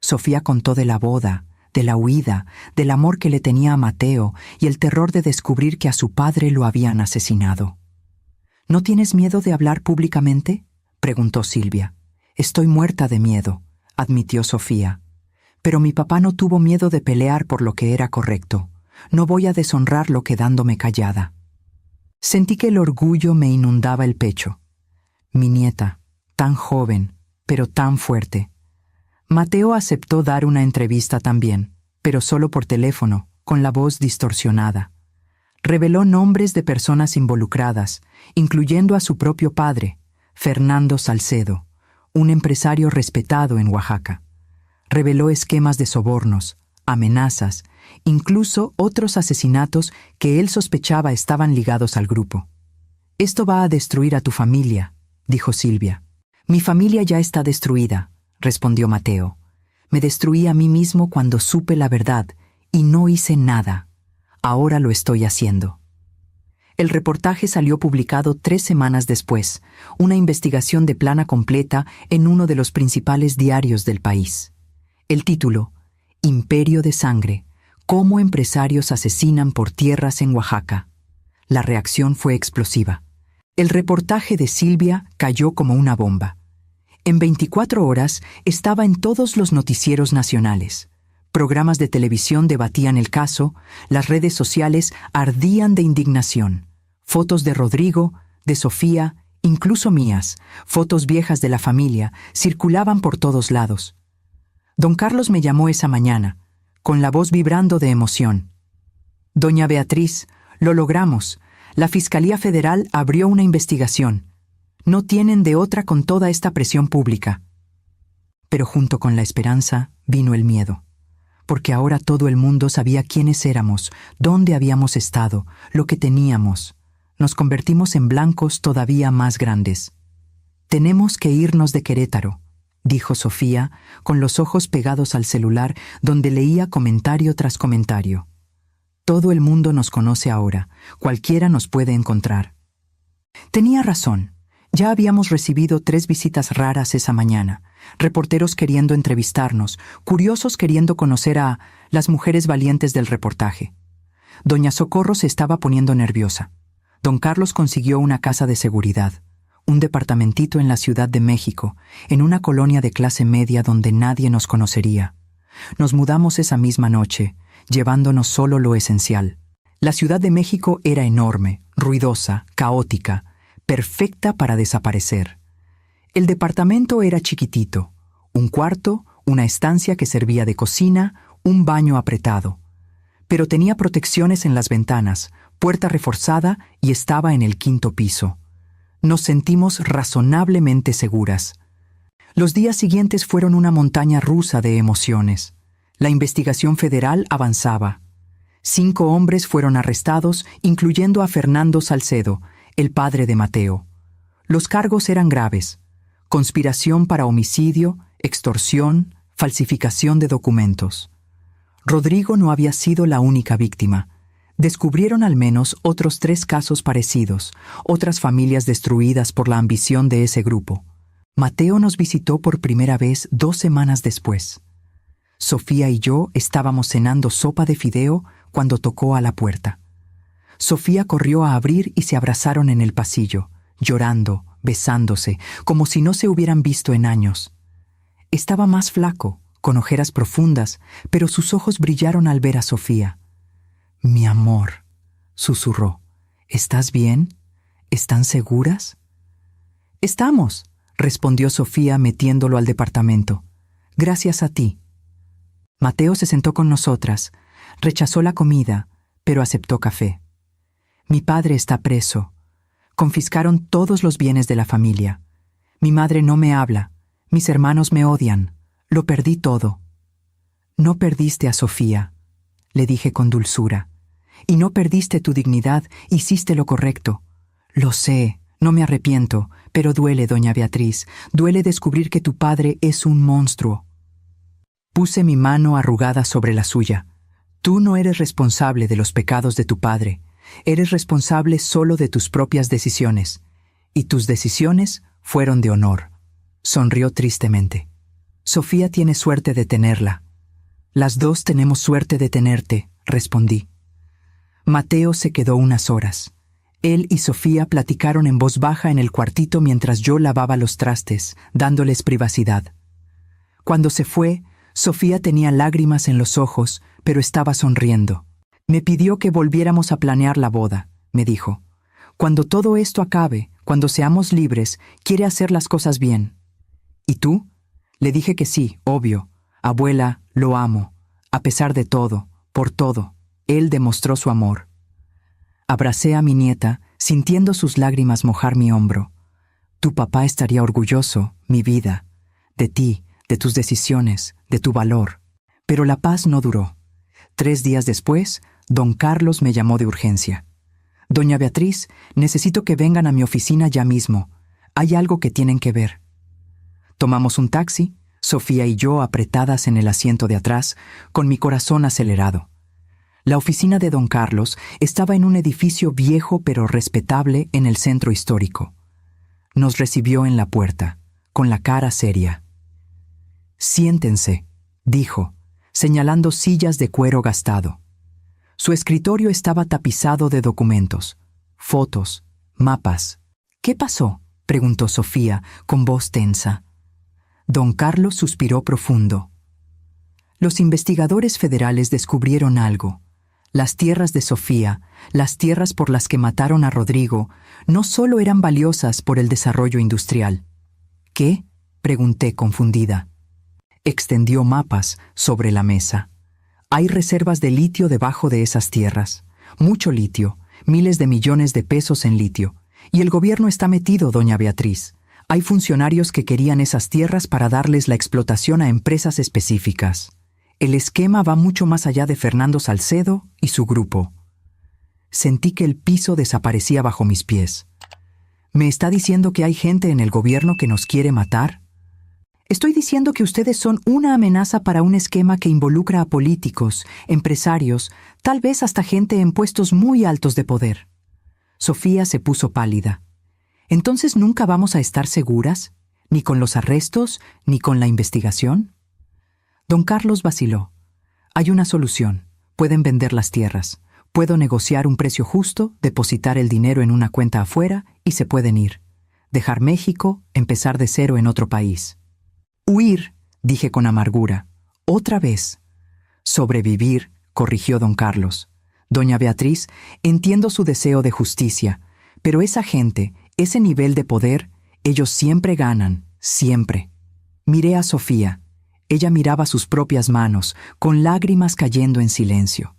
Sofía contó de la boda, de la huida, del amor que le tenía a Mateo y el terror de descubrir que a su padre lo habían asesinado. «¿No tienes miedo de hablar públicamente?», preguntó Silvia. «Estoy muerta de miedo», admitió Sofía. «Pero mi papá no tuvo miedo de pelear por lo que era correcto. No voy a deshonrarlo quedándome callada». Sentí que el orgullo me inundaba el pecho. Mi nieta, tan joven, pero tan fuerte. Mateo aceptó dar una entrevista también, pero solo por teléfono, con la voz distorsionada. Reveló nombres de personas involucradas, incluyendo a su propio padre, Fernando Salcedo, un empresario respetado en Oaxaca. Reveló esquemas de sobornos, amenazas, incluso otros asesinatos que él sospechaba estaban ligados al grupo. «Esto va a destruir a tu familia», dijo Silvia. «Mi familia ya está destruida», respondió Mateo. «Me destruí a mí mismo cuando supe la verdad y no hice nada. Ahora lo estoy haciendo». El reportaje salió publicado 3 semanas después, una investigación de plana completa en uno de los principales diarios del país. El título: «Imperio de sangre. Cómo empresarios asesinan por tierras en Oaxaca». La reacción fue explosiva. El reportaje de Silvia cayó como una bomba. En 24 horas estaba en todos los noticieros nacionales. Programas de televisión debatían el caso, las redes sociales ardían de indignación. Fotos de Rodrigo, de Sofía, incluso mías, fotos viejas de la familia, circulaban por todos lados. Don Carlos me llamó esa mañana, con la voz vibrando de emoción. Doña Beatriz, lo logramos. La Fiscalía Federal abrió una investigación. No tienen de otra con toda esta presión pública. Pero junto con la esperanza vino el miedo, porque ahora todo el mundo sabía quiénes éramos, dónde habíamos estado, lo que teníamos. Nos convertimos en blancos todavía más grandes. «Tenemos que irnos de Querétaro», dijo Sofía, con los ojos pegados al celular, donde leía comentario tras comentario. «Todo el mundo nos conoce ahora, cualquiera nos puede encontrar». Tenía razón. Ya habíamos recibido 3 visitas raras esa mañana, reporteros queriendo entrevistarnos, curiosos queriendo conocer a las mujeres valientes del reportaje. Doña Socorro se estaba poniendo nerviosa. Don Carlos consiguió una casa de seguridad, un departamentito en la Ciudad de México, en una colonia de clase media donde nadie nos conocería. Nos mudamos esa misma noche, llevándonos solo lo esencial. La Ciudad de México era enorme, ruidosa, caótica, perfecta para desaparecer. El departamento era chiquitito, un cuarto, una estancia que servía de cocina, un baño apretado. Pero tenía protecciones en las ventanas, puerta reforzada y estaba en el 5º piso. Nos sentimos razonablemente seguras. Los días siguientes fueron una montaña rusa de emociones. La investigación federal avanzaba. 5 hombres fueron arrestados, incluyendo a Fernando Salcedo, el padre de Mateo. Los cargos eran graves: conspiración para homicidio, extorsión, falsificación de documentos. Rodrigo no había sido la única víctima. Descubrieron al menos otros 3 casos parecidos, otras familias destruidas por la ambición de ese grupo. Mateo nos visitó por primera vez 2 semanas después. Sofía y yo estábamos cenando sopa de fideo cuando tocó a la puerta. Sofía corrió a abrir y se abrazaron en el pasillo, llorando, besándose, como si no se hubieran visto en años. Estaba más flaco, con ojeras profundas, pero sus ojos brillaron al ver a Sofía. «Mi amor», susurró, «¿estás bien? ¿Están seguras?» «Estamos», respondió Sofía metiéndolo al departamento. «Gracias a ti». Mateo se sentó con nosotras, rechazó la comida, pero aceptó café. «Mi padre está preso. Confiscaron todos los bienes de la familia. Mi madre no me habla. Mis hermanos me odian. Lo perdí todo». «No perdiste a Sofía», le dije con dulzura. «Y no perdiste tu dignidad, hiciste lo correcto. Lo sé, no me arrepiento, pero duele, doña Beatriz, duele descubrir que tu padre es un monstruo». Puse mi mano arrugada sobre la suya. «Tú no eres responsable de los pecados de tu padre. Eres responsable solo de tus propias decisiones. Y tus decisiones fueron de honor». Sonrió tristemente. «Sofía tiene suerte de tenerla». «Las dos tenemos suerte de tenerte», respondí. Mateo se quedó unas horas. Él y Sofía platicaron en voz baja en el cuartito mientras yo lavaba los trastes, dándoles privacidad. Cuando se fue, Sofía tenía lágrimas en los ojos, pero estaba sonriendo. «Me pidió que volviéramos a planear la boda», me dijo. «Cuando todo esto acabe, cuando seamos libres, quiere hacer las cosas bien». «¿Y tú?» Le dije que sí, obvio. «Abuela, lo amo. A pesar de todo, por todo, él demostró su amor». Abracé a mi nieta, sintiendo sus lágrimas mojar mi hombro. «Tu papá estaría orgulloso, mi vida, de ti, de tus decisiones, de tu valor». Pero la paz no duró. 3 días después, don Carlos me llamó de urgencia. «Doña Beatriz, necesito que vengan a mi oficina ya mismo. Hay algo que tienen que ver». Tomamos un taxi, Sofía y yo apretadas en el asiento de atrás, con mi corazón acelerado. La oficina de don Carlos estaba en un edificio viejo pero respetable en el centro histórico. Nos recibió en la puerta, con la cara seria. «Siéntense», dijo, señalando sillas de cuero gastado. Su escritorio estaba tapizado de documentos, fotos, mapas. «¿Qué pasó?», preguntó Sofía, con voz tensa. Don Carlos suspiró profundo. «Los investigadores federales descubrieron algo. Las tierras de Sofía, las tierras por las que mataron a Rodrigo, no solo eran valiosas por el desarrollo industrial». «¿Qué?», pregunté confundida. Extendió mapas sobre la mesa. Hay reservas de litio debajo de esas tierras. Mucho litio, miles de millones de pesos en litio. Y el gobierno está metido, doña Beatriz. Hay funcionarios que querían esas tierras para darles la explotación a empresas específicas. El esquema va mucho más allá de Fernando Salcedo y su grupo. Sentí que el piso desaparecía bajo mis pies. ¿Me está diciendo que hay gente en el gobierno que nos quiere matar? Estoy diciendo que ustedes son una amenaza para un esquema que involucra a políticos, empresarios, tal vez hasta gente en puestos muy altos de poder. Sofía se puso pálida. ¿Entonces nunca vamos a estar seguras? ¿Ni con los arrestos, ni con la investigación? Don Carlos vaciló. Hay una solución. Pueden vender las tierras. Puedo negociar un precio justo, depositar el dinero en una cuenta afuera y se pueden ir. Dejar México, empezar de cero en otro país. Huir, dije con amargura. Otra vez. Sobrevivir, corrigió don Carlos. Doña Beatriz, entiendo su deseo de justicia, pero esa gente, ese nivel de poder, ellos siempre ganan, siempre. Miré a Sofía. Ella miraba sus propias manos, con lágrimas cayendo en silencio.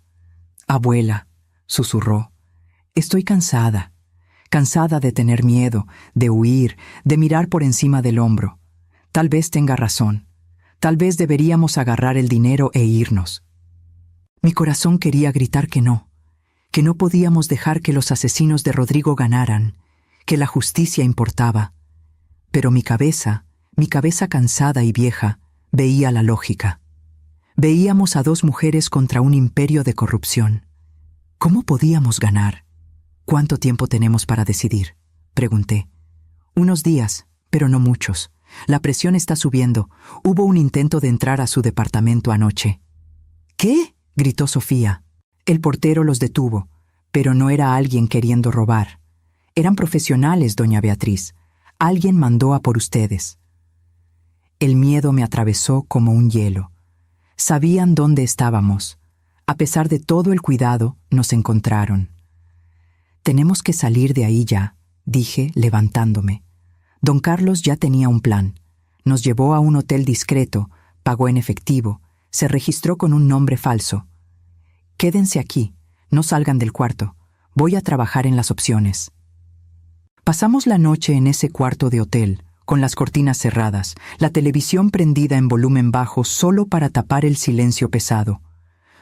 Abuela, susurró, estoy cansada. Cansada de tener miedo, de huir, de mirar por encima del hombro. Tal vez tenga razón. Tal vez deberíamos agarrar el dinero e irnos. Mi corazón quería gritar que no podíamos dejar que los asesinos de Rodrigo ganaran, que la justicia importaba. Pero mi cabeza cansada y vieja, veía la lógica. Veíamos a dos mujeres contra un imperio de corrupción. ¿Cómo podíamos ganar? ¿Cuánto tiempo tenemos para decidir?, pregunté. Unos días, pero no muchos. La presión está subiendo. Hubo un intento de entrar a su departamento anoche. ¿Qué?, gritó Sofía. El portero los detuvo, pero no era alguien queriendo robar. Eran profesionales, doña Beatriz. Alguien mandó a por ustedes. El miedo me atravesó como un hielo. Sabían dónde estábamos. A pesar de todo el cuidado, nos encontraron. Tenemos que salir de ahí ya, dije, levantándome. Don Carlos ya tenía un plan. Nos llevó a un hotel discreto, pagó en efectivo, se registró con un nombre falso. Quédense aquí, no salgan del cuarto. Voy a trabajar en las opciones. Pasamos la noche en ese cuarto de hotel, con las cortinas cerradas, la televisión prendida en volumen bajo solo para tapar el silencio pesado.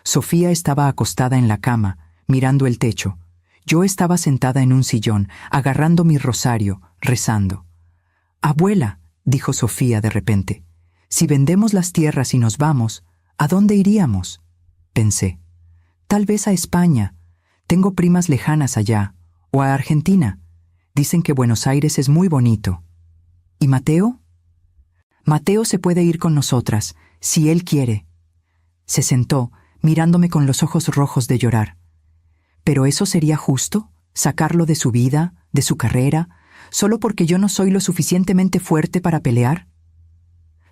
Sofía estaba acostada en la cama, mirando el techo. Yo estaba sentada en un sillón, agarrando mi rosario, rezando. «Abuela», dijo Sofía de repente, «si vendemos las tierras y nos vamos, ¿a dónde iríamos?», pensé. «Tal vez a España. Tengo primas lejanas allá. O a Argentina. Dicen que Buenos Aires es muy bonito. ¿Y Mateo?». «Mateo se puede ir con nosotras, si él quiere». Se sentó, mirándome con los ojos rojos de llorar. ¿Pero eso sería justo? ¿Sacarlo de su vida, de su carrera, solo porque yo no soy lo suficientemente fuerte para pelear?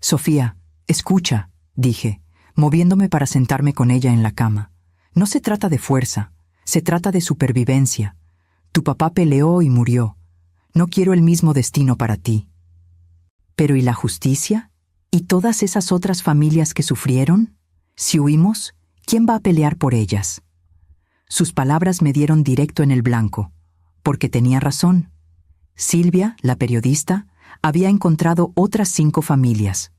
«Sofía, escucha», dije, moviéndome para sentarme con ella en la cama. «No se trata de fuerza, se trata de supervivencia. Tu papá peleó y murió. No quiero el mismo destino para ti». «¿Pero y la justicia? ¿Y todas esas otras familias que sufrieron? Si huimos, ¿quién va a pelear por ellas?». Sus palabras me dieron directo en el blanco, porque tenía razón. Silvia, la periodista, había encontrado otras 5 familias,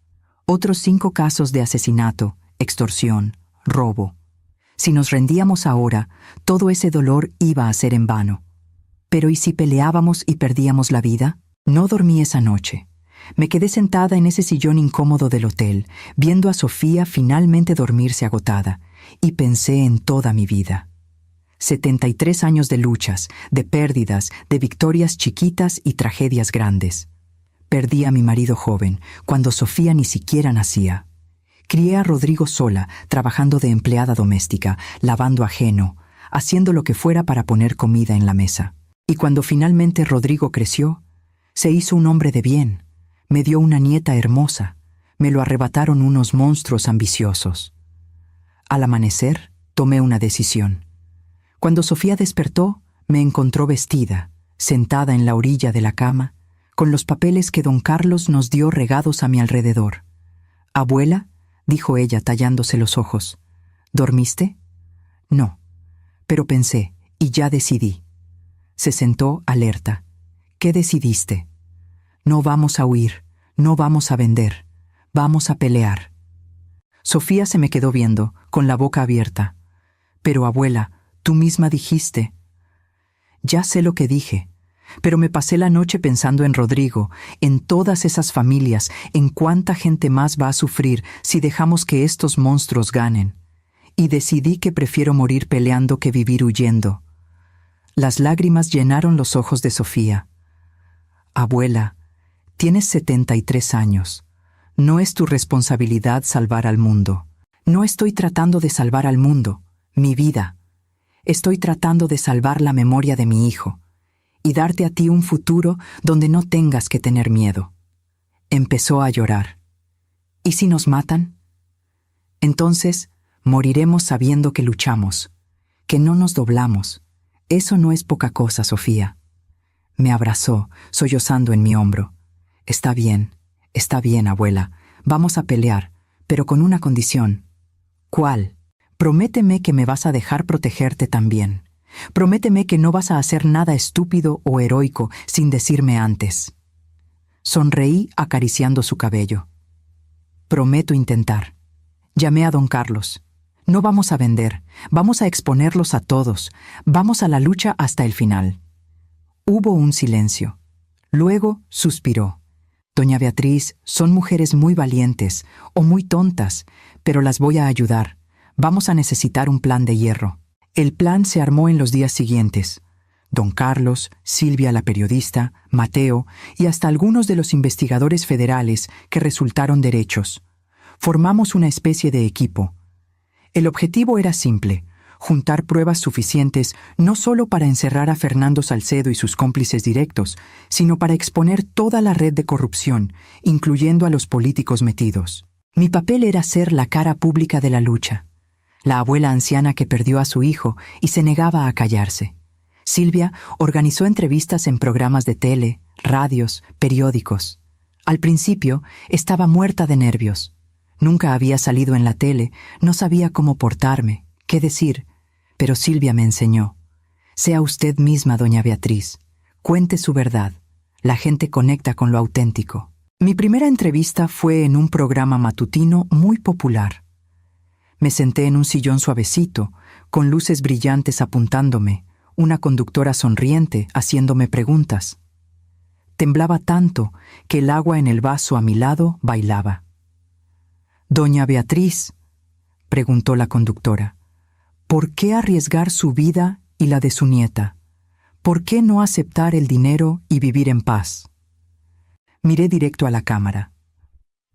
otros 5 casos de asesinato, extorsión, robo. Si nos rendíamos ahora, todo ese dolor iba a ser en vano. Pero ¿y si peleábamos y perdíamos la vida? No dormí esa noche. Me quedé sentada en ese sillón incómodo del hotel, viendo a Sofía finalmente dormirse agotada, y pensé en toda mi vida. 73 años de luchas, de pérdidas, de victorias chiquitas y tragedias grandes. Perdí a mi marido joven, cuando Sofía ni siquiera nacía. Crié a Rodrigo sola, trabajando de empleada doméstica, lavando ajeno, haciendo lo que fuera para poner comida en la mesa. Y cuando finalmente Rodrigo creció, se hizo un hombre de bien. Me dio una nieta hermosa. Me lo arrebataron unos monstruos ambiciosos. Al amanecer, tomé una decisión. Cuando Sofía despertó, me encontró vestida, sentada en la orilla de la cama, con los papeles que don Carlos nos dio regados a mi alrededor. «Abuela», dijo ella tallándose los ojos, ¿Dormiste? No, pero pensé, y ya decidí. Se sentó alerta. ¿Qué decidiste? No vamos a huir, no vamos a vender, vamos a pelear. Sofía se me quedó viendo, con la boca abierta. Pero abuela, tú misma dijiste. Ya sé lo que dije, pero me pasé la noche pensando en Rodrigo, en todas esas familias, en cuánta gente más va a sufrir si dejamos que estos monstruos ganen. Y decidí que prefiero morir peleando que vivir huyendo. Las lágrimas llenaron los ojos de Sofía. Abuela, tienes 73 años. No es tu responsabilidad salvar al mundo. No estoy tratando de salvar al mundo, mi vida. Estoy tratando de salvar la memoria de mi hijo y darte a ti un futuro donde no tengas que tener miedo. Empezó a llorar. ¿Y si nos matan? Entonces, moriremos sabiendo que luchamos, que no nos doblamos. Eso no es poca cosa, Sofía. Me abrazó, sollozando en mi hombro. Está bien, abuela. Vamos a pelear, pero con una condición. ¿Cuál? Prométeme que me vas a dejar protegerte también. Prométeme que no vas a hacer nada estúpido o heroico sin decirme antes. Sonreí acariciando su cabello. Prometo intentar. Llamé a don Carlos. No vamos a vender, vamos a exponerlos a todos, vamos a la lucha hasta el final. Hubo un silencio. Luego suspiró. Doña Beatriz, son mujeres muy valientes o muy tontas, pero las voy a ayudar. Vamos a necesitar un plan de hierro. El plan se armó en los días siguientes. Don Carlos, Silvia la periodista, Mateo y hasta algunos de los investigadores federales que resultaron derechos. Formamos una especie de equipo. El objetivo era simple: juntar pruebas suficientes no solo para encerrar a Fernando Salcedo y sus cómplices directos, sino para exponer toda la red de corrupción, incluyendo a los políticos metidos. Mi papel era ser la cara pública de la lucha, la abuela anciana que perdió a su hijo y se negaba a callarse. Silvia organizó entrevistas en programas de tele, radios, periódicos. Al principio estaba muerta de nervios. Nunca había salido en la tele, no sabía cómo portarme, qué decir, pero Silvia me enseñó. Sea usted misma, doña Beatriz. Cuente su verdad. La gente conecta con lo auténtico. Mi primera entrevista fue en un programa matutino muy popular. Me senté en un sillón suavecito, con luces brillantes apuntándome, una conductora sonriente haciéndome preguntas. Temblaba tanto que el agua en el vaso a mi lado bailaba. «Doña Beatriz», preguntó la conductora, «¿por qué arriesgar su vida y la de su nieta? ¿Por qué no aceptar el dinero y vivir en paz?» Miré directo a la cámara.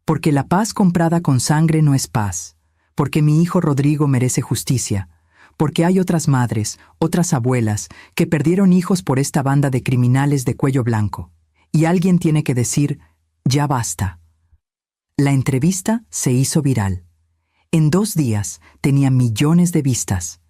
«Porque la paz comprada con sangre no es paz. Porque mi hijo Rodrigo merece justicia. Porque hay otras madres, otras abuelas, que perdieron hijos por esta banda de criminales de cuello blanco. Y alguien tiene que decir, ya basta». La entrevista se hizo viral. En 2 días tenía millones de vistas.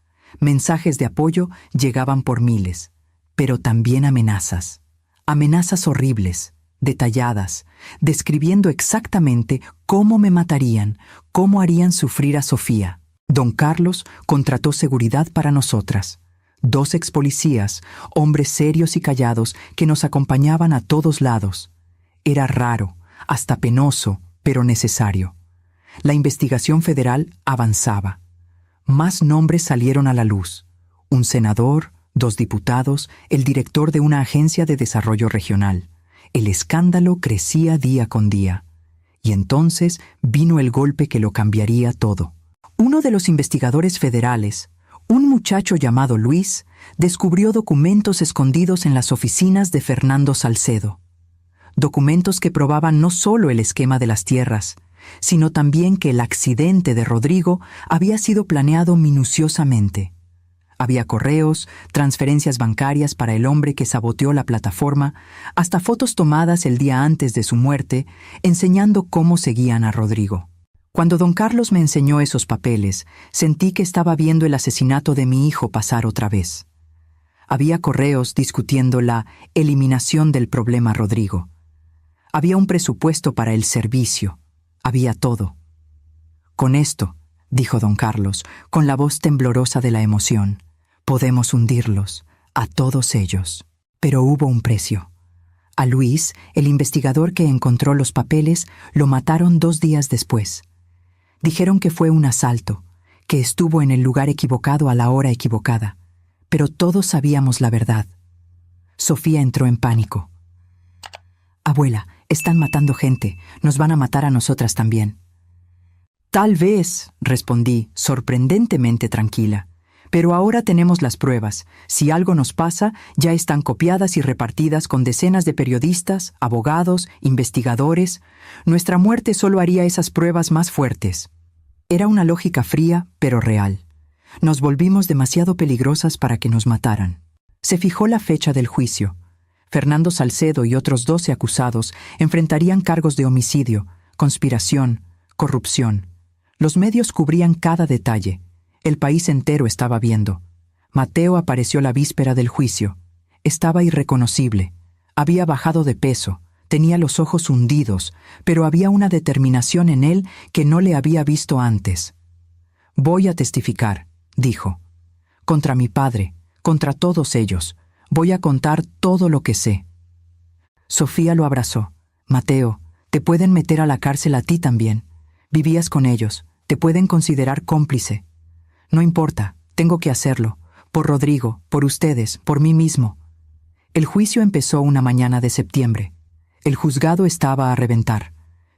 Mensajes de apoyo llegaban por miles, pero también amenazas. Amenazas horribles, detalladas, describiendo exactamente cómo me matarían, cómo harían sufrir a Sofía. Don Carlos contrató seguridad para nosotras. 2 expolicías, hombres serios y callados que nos acompañaban a todos lados. Era raro, hasta penoso, pero necesario. La investigación federal avanzaba. Más nombres salieron a la luz. Un senador, 2 diputados, el director de una agencia de desarrollo regional. El escándalo crecía día con día. Y entonces vino el golpe que lo cambiaría todo. Uno de los investigadores federales, un muchacho llamado Luis, descubrió documentos escondidos en las oficinas de Fernando Salcedo. Documentos que probaban no solo el esquema de las tierras, sino también que el accidente de Rodrigo había sido planeado minuciosamente. Había correos, transferencias bancarias para el hombre que saboteó la plataforma, hasta fotos tomadas el día antes de su muerte, enseñando cómo seguían a Rodrigo. Cuando don Carlos me enseñó esos papeles, sentí que estaba viendo el asesinato de mi hijo pasar otra vez. Había correos discutiendo la eliminación del problema Rodrigo. Había un presupuesto para el servicio. Había todo. Con esto, dijo don Carlos, con la voz temblorosa de la emoción. Podemos hundirlos, a todos ellos. Pero hubo un precio. A Luis, el investigador que encontró los papeles, lo mataron 2 días después. Dijeron que fue un asalto, que estuvo en el lugar equivocado a la hora equivocada. Pero todos sabíamos la verdad. Sofía entró en pánico. Abuela, están matando gente. Nos van a matar a nosotras también. Tal vez, respondí, sorprendentemente tranquila. Pero ahora tenemos las pruebas. Si algo nos pasa, ya están copiadas y repartidas con decenas de periodistas, abogados, investigadores. Nuestra muerte solo haría esas pruebas más fuertes. Era una lógica fría, pero real. Nos volvimos demasiado peligrosas para que nos mataran. Se fijó la fecha del juicio. Fernando Salcedo y otros 12 acusados enfrentarían cargos de homicidio, conspiración, corrupción. Los medios cubrían cada detalle. El país entero estaba viendo. Mateo apareció la víspera del juicio. Estaba irreconocible. Había bajado de peso. Tenía los ojos hundidos, pero había una determinación en él que no le había visto antes. Voy a testificar, dijo. Contra mi padre, contra todos ellos. Voy a contar todo lo que sé. Sofía lo abrazó. Mateo, te pueden meter a la cárcel a ti también. Vivías con ellos. Te pueden considerar cómplice. No importa, tengo que hacerlo. Por Rodrigo, por ustedes, por mí mismo. El juicio empezó una mañana de septiembre. El juzgado estaba a reventar.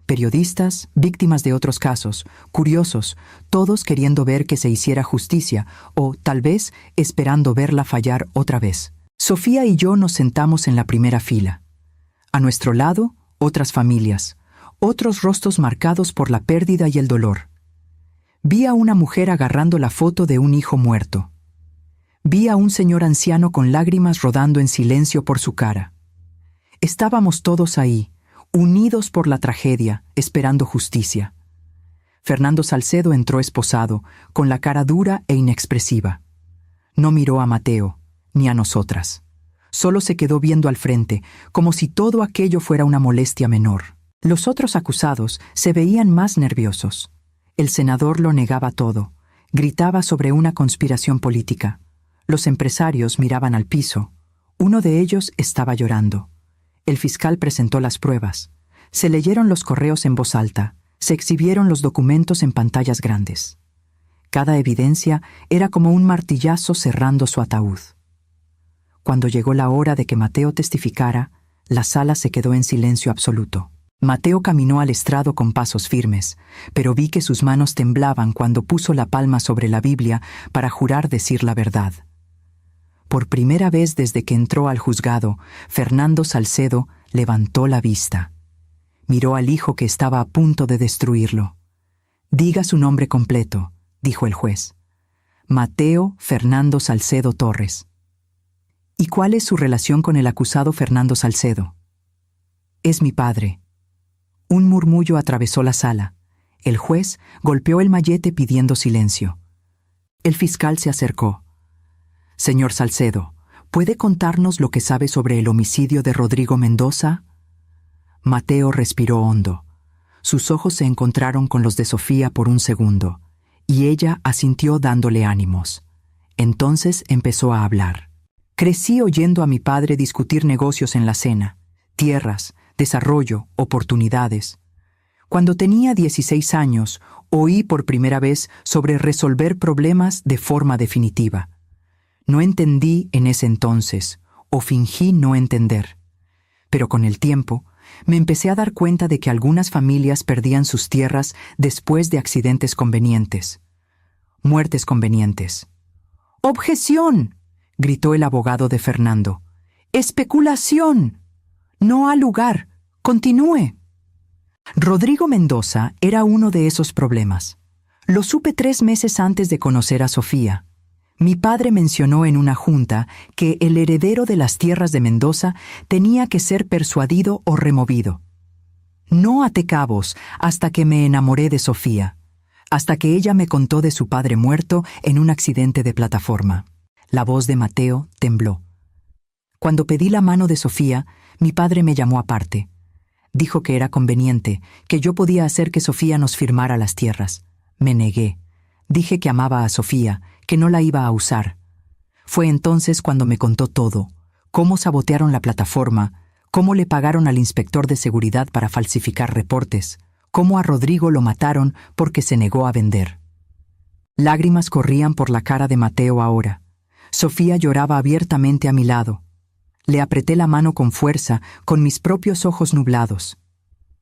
Periodistas, víctimas de otros casos, curiosos, todos queriendo ver que se hiciera justicia o, tal vez, esperando verla fallar otra vez. Sofía y yo nos sentamos en la primera fila. A nuestro lado, otras familias, otros rostros marcados por la pérdida y el dolor. Vi a una mujer agarrando la foto de un hijo muerto. Vi a un señor anciano con lágrimas rodando en silencio por su cara. Estábamos todos ahí, unidos por la tragedia, esperando justicia. Fernando Salcedo entró esposado, con la cara dura e inexpresiva. No miró a Mateo, ni a nosotras. Solo se quedó viendo al frente, como si todo aquello fuera una molestia menor. Los otros acusados se veían más nerviosos. El senador lo negaba todo. Gritaba sobre una conspiración política. Los empresarios miraban al piso. Uno de ellos estaba llorando. El fiscal presentó las pruebas. Se leyeron los correos en voz alta. Se exhibieron los documentos en pantallas grandes. Cada evidencia era como un martillazo cerrando su ataúd. Cuando llegó la hora de que Mateo testificara, la sala se quedó en silencio absoluto. Mateo caminó al estrado con pasos firmes, pero vi que sus manos temblaban cuando puso la palma sobre la Biblia para jurar decir la verdad. Por primera vez desde que entró al juzgado, Fernando Salcedo levantó la vista. Miró al hijo que estaba a punto de destruirlo. «Diga su nombre completo», dijo el juez. «Mateo Fernando Salcedo Torres». «¿Y cuál es su relación con el acusado Fernando Salcedo?» «Es mi padre». Un murmullo atravesó la sala. El juez golpeó el mallete pidiendo silencio. El fiscal se acercó. «Señor Salcedo, ¿puede contarnos lo que sabe sobre el homicidio de Rodrigo Mendoza?» Mateo respiró hondo. Sus ojos se encontraron con los de Sofía por un segundo, y ella asintió dándole ánimos. Entonces empezó a hablar. «Crecí oyendo a mi padre discutir negocios en la cena, tierras, desarrollo, oportunidades. Cuando tenía 16 años, oí por primera vez sobre resolver problemas de forma definitiva. No entendí en ese entonces, o fingí no entender. Pero con el tiempo, me empecé a dar cuenta de que algunas familias perdían sus tierras después de accidentes convenientes. Muertes convenientes. «¡Objeción!», gritó el abogado de Fernando. «¡Especulación! No ha lugar. Continúe». Rodrigo Mendoza era uno de esos problemas. Lo supe 3 meses antes de conocer a Sofía. Mi padre mencionó en una junta que el heredero de las tierras de Mendoza tenía que ser persuadido o removido. No até cabos hasta que me enamoré de Sofía, hasta que ella me contó de su padre muerto en un accidente de plataforma. La voz de Mateo tembló. Cuando pedí la mano de Sofía, mi padre me llamó aparte. Dijo que era conveniente, que yo podía hacer que Sofía nos firmara las tierras. Me negué. Dije que amaba a Sofía, que no la iba a usar. Fue entonces cuando me contó todo, cómo sabotearon la plataforma, cómo le pagaron al inspector de seguridad para falsificar reportes, cómo a Rodrigo lo mataron porque se negó a vender. Lágrimas corrían por la cara de Mateo ahora. Sofía lloraba abiertamente a mi lado. Le apreté la mano con fuerza, con mis propios ojos nublados.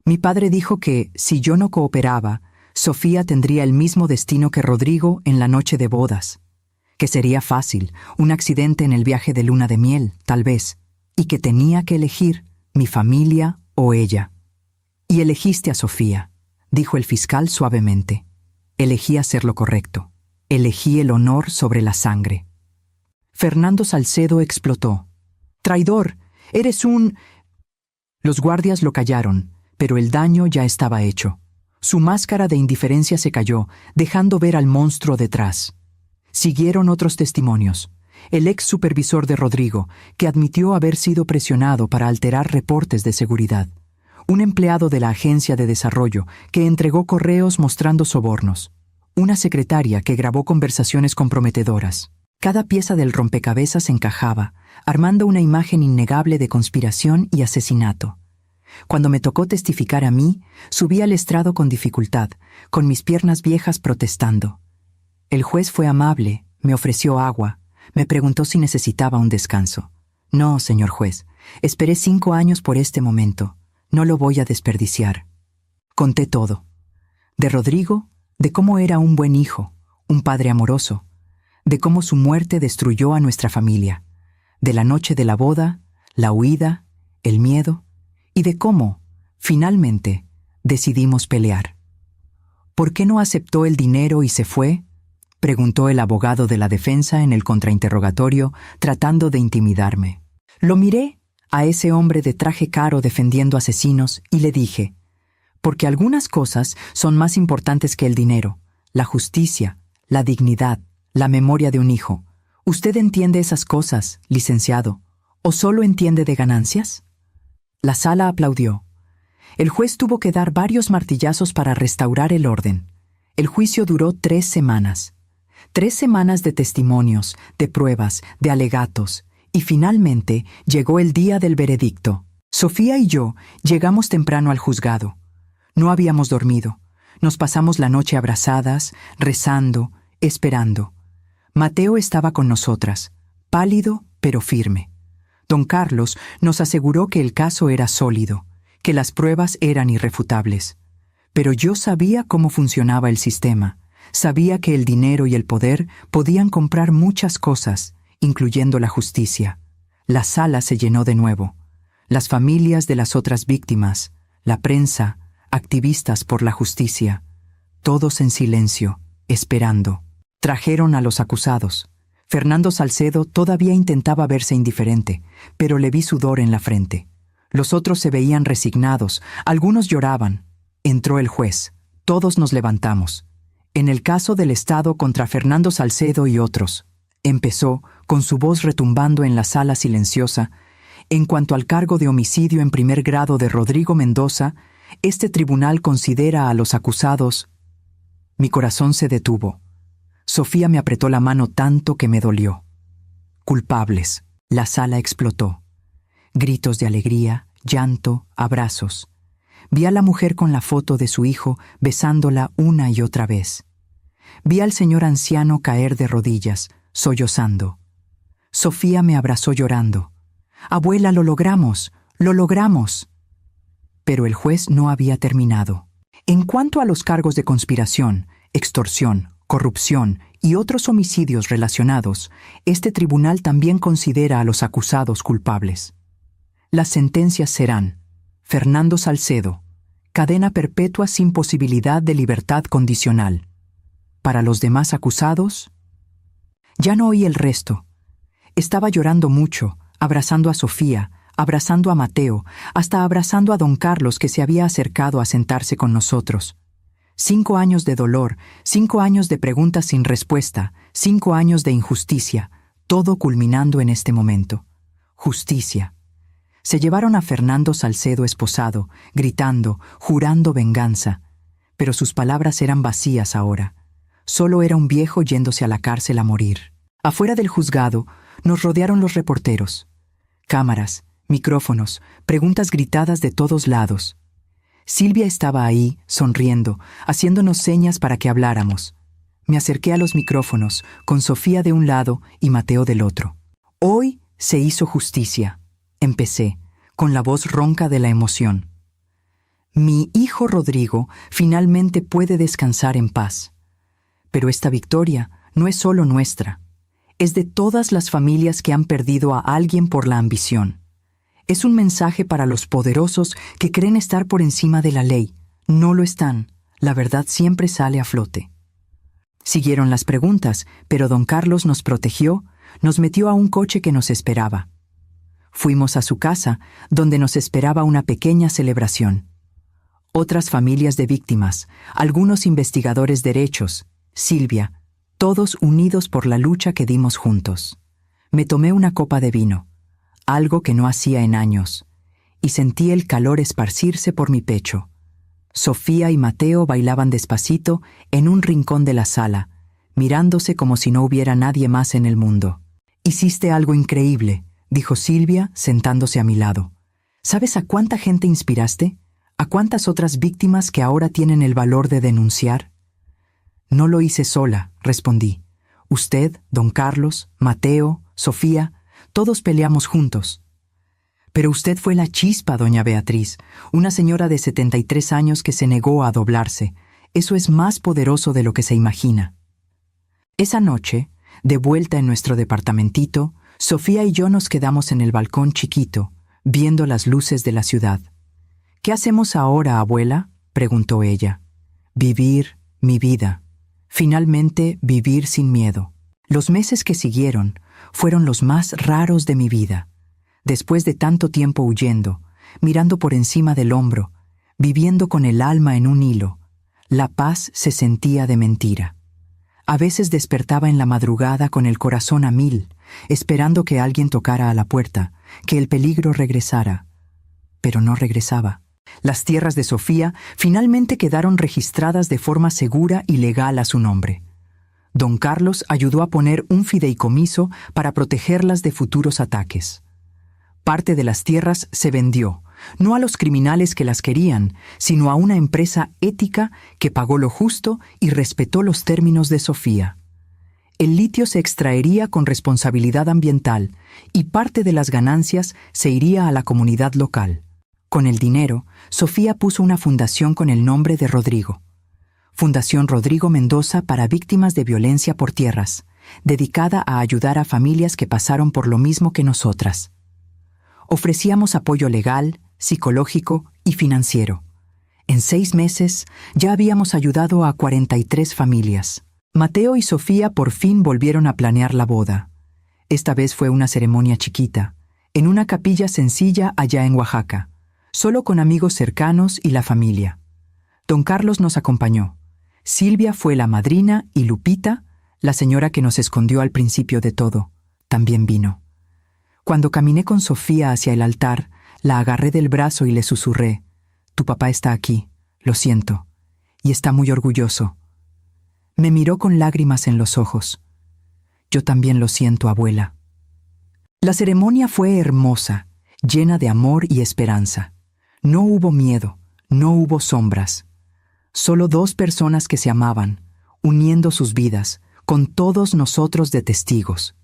Mi padre dijo que, si yo no cooperaba, Sofía tendría el mismo destino que Rodrigo en la noche de bodas. Que sería fácil, un accidente en el viaje de luna de miel, tal vez, y que tenía que elegir mi familia o ella. Y elegiste a Sofía, dijo el fiscal suavemente. Elegí hacer lo correcto. Elegí el honor sobre la sangre. Fernando Salcedo explotó. «¡Traidor! ¡Eres un...!». Los guardias lo callaron, pero el daño ya estaba hecho. Su máscara de indiferencia se cayó, dejando ver al monstruo detrás. Siguieron otros testimonios. El ex supervisor de Rodrigo, que admitió haber sido presionado para alterar reportes de seguridad. Un empleado de la agencia de desarrollo que entregó correos mostrando sobornos. Una secretaria que grabó conversaciones comprometedoras. Cada pieza del rompecabezas encajaba, armando una imagen innegable de conspiración y asesinato. Cuando me tocó testificar a mí, subí al estrado con dificultad, con mis piernas viejas protestando. El juez fue amable, me ofreció agua, me preguntó si necesitaba un descanso. «No, señor juez, esperé 5 años por este momento. No lo voy a desperdiciar». Conté todo. De Rodrigo, de cómo era un buen hijo, un padre amoroso, de cómo su muerte destruyó a nuestra familia, de la noche de la boda, la huida, el miedo, y de cómo, finalmente, decidimos pelear. «¿Por qué no aceptó el dinero y se fue?», preguntó el abogado de la defensa en el contrainterrogatorio, tratando de intimidarme. Lo miré a ese hombre de traje caro defendiendo asesinos y le dije, «Porque algunas cosas son más importantes que el dinero, la justicia, la dignidad, la memoria de un hijo. ¿Usted entiende esas cosas, licenciado, o solo entiende de ganancias?». La sala aplaudió. El juez tuvo que dar varios martillazos para restaurar el orden. El juicio duró 3 semanas. 3 semanas de testimonios, de pruebas, de alegatos, y finalmente llegó el día del veredicto. Sofía y yo llegamos temprano al juzgado. No habíamos dormido. Nos pasamos la noche abrazadas, rezando, esperando. Mateo estaba con nosotras, pálido pero firme. Don Carlos nos aseguró que el caso era sólido, que las pruebas eran irrefutables. Pero yo sabía cómo funcionaba el sistema. Sabía que el dinero y el poder podían comprar muchas cosas, incluyendo la justicia. La sala se llenó de nuevo. Las familias de las otras víctimas, la prensa, activistas por la justicia, todos en silencio, esperando. Trajeron a los acusados. Fernando Salcedo todavía intentaba verse indiferente, pero le vi sudor en la frente. Los otros se veían resignados, algunos lloraban. Entró el juez. Todos nos levantamos. En el caso del Estado contra Fernando Salcedo y otros, empezó, con su voz retumbando en la sala silenciosa, en cuanto al cargo de homicidio en primer grado de Rodrigo Mendoza, este tribunal considera a los acusados. Mi corazón se detuvo. Sofía me apretó la mano tanto que me dolió. Culpables. La sala explotó. Gritos de alegría, llanto, abrazos. Vi a la mujer con la foto de su hijo besándola una y otra vez. Vi al señor anciano caer de rodillas, sollozando. Sofía me abrazó llorando. «Abuela, lo logramos, lo logramos». Pero el juez no había terminado. En cuanto a los cargos de conspiración, extorsión, corrupción y otros homicidios relacionados, este tribunal también considera a los acusados culpables. Las sentencias serán: Fernando Salcedo, cadena perpetua sin posibilidad de libertad condicional. Para los demás acusados, ya no oí el resto. Estaba llorando mucho, abrazando a Sofía, abrazando a Mateo, hasta abrazando a don Carlos, que se había acercado a sentarse con nosotros. 5 años de dolor, 5 años de preguntas sin respuesta, 5 años de injusticia, todo culminando en este momento. Justicia. Se llevaron a Fernando Salcedo esposado, gritando, jurando venganza, pero sus palabras eran vacías ahora. Solo era un viejo yéndose a la cárcel a morir. Afuera del juzgado, nos rodearon los reporteros. Cámaras, micrófonos, preguntas gritadas de todos lados. Silvia estaba ahí, sonriendo, haciéndonos señas para que habláramos. Me acerqué a los micrófonos, con Sofía de un lado y Mateo del otro. Hoy se hizo justicia. Empecé, con la voz ronca de la emoción. Mi hijo Rodrigo finalmente puede descansar en paz. Pero esta victoria no es solo nuestra. Es de todas las familias que han perdido a alguien por la ambición. Es un mensaje para los poderosos que creen estar por encima de la ley. No lo están. La verdad siempre sale a flote. Siguieron las preguntas, pero don Carlos nos protegió, nos metió a un coche que nos esperaba. Fuimos a su casa, donde nos esperaba una pequeña celebración. Otras familias de víctimas, algunos investigadores derechos, Silvia, todos unidos por la lucha que dimos juntos. Me tomé una copa de vino, algo que no hacía en años, y sentí el calor esparcirse por mi pecho. Sofía y Mateo bailaban despacito en un rincón de la sala, mirándose como si no hubiera nadie más en el mundo. «Hiciste algo increíble», dijo Silvia, sentándose a mi lado. «¿Sabes a cuánta gente inspiraste? ¿A cuántas otras víctimas que ahora tienen el valor de denunciar?» «No lo hice sola», respondí. «Usted, don Carlos, Mateo, Sofía, todos peleamos juntos». «Pero usted fue la chispa, doña Beatriz, una señora de 73 años que se negó a doblarse. Eso es más poderoso de lo que se imagina». Esa noche, de vuelta en nuestro departamentito, Sofía y yo nos quedamos en el balcón chiquito, viendo las luces de la ciudad. «¿Qué hacemos ahora, abuela?», preguntó ella. «Vivir mi vida. Finalmente vivir sin miedo». Los meses que siguieron fueron los más raros de mi vida. Después de tanto tiempo huyendo, mirando por encima del hombro, viviendo con el alma en un hilo, la paz se sentía de mentira. A veces despertaba en la madrugada con el corazón a 1000, esperando que alguien tocara a la puerta, que el peligro regresara. Pero no regresaba. Las tierras de Sofía finalmente quedaron registradas de forma segura y legal a su nombre. Don Carlos ayudó a poner un fideicomiso para protegerlas de futuros ataques. Parte de las tierras se vendió, no a los criminales que las querían, sino a una empresa ética que pagó lo justo y respetó los términos de Sofía. El litio se extraería con responsabilidad ambiental y parte de las ganancias se iría a la comunidad local. Con el dinero, Sofía puso una fundación con el nombre de Rodrigo. Fundación Rodrigo Mendoza para víctimas de violencia por tierras, dedicada a ayudar a familias que pasaron por lo mismo que nosotras. Ofrecíamos apoyo legal, psicológico y financiero. En 6 meses ya habíamos ayudado a 43 familias. Mateo y Sofía por fin volvieron a planear la boda. Esta vez fue una ceremonia chiquita, en una capilla sencilla allá en Oaxaca, solo con amigos cercanos y la familia. Don Carlos nos acompañó. Silvia fue la madrina y Lupita, la señora que nos escondió al principio de todo, también vino. Cuando caminé con Sofía hacia el altar, la agarré del brazo y le susurré: «Tu papá está aquí, lo siento, y está muy orgulloso». Me miró con lágrimas en los ojos. «Yo también lo siento, abuela». La ceremonia fue hermosa, llena de amor y esperanza. No hubo miedo, no hubo sombras. Solo 2 personas que se amaban, uniendo sus vidas, con todos nosotros de testigos.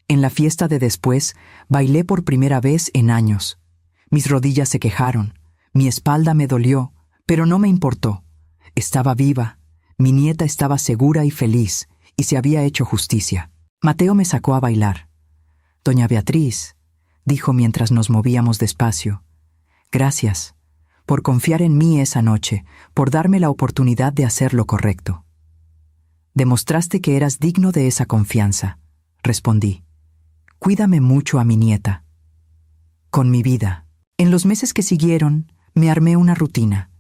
En la fiesta de después, bailé por primera vez en años. Mis rodillas se quejaron, mi espalda me dolió, pero no me importó. Estaba viva, mi nieta estaba segura y feliz, y se había hecho justicia. Mateo me sacó a bailar. «Doña Beatriz», dijo mientras nos movíamos despacio, «gracias por confiar en mí esa noche, por darme la oportunidad de hacer lo correcto». «Demostraste que eras digno de esa confianza», respondí. «Cuídame mucho a mi nieta». «Con mi vida». En los meses que siguieron, me armé una rutina.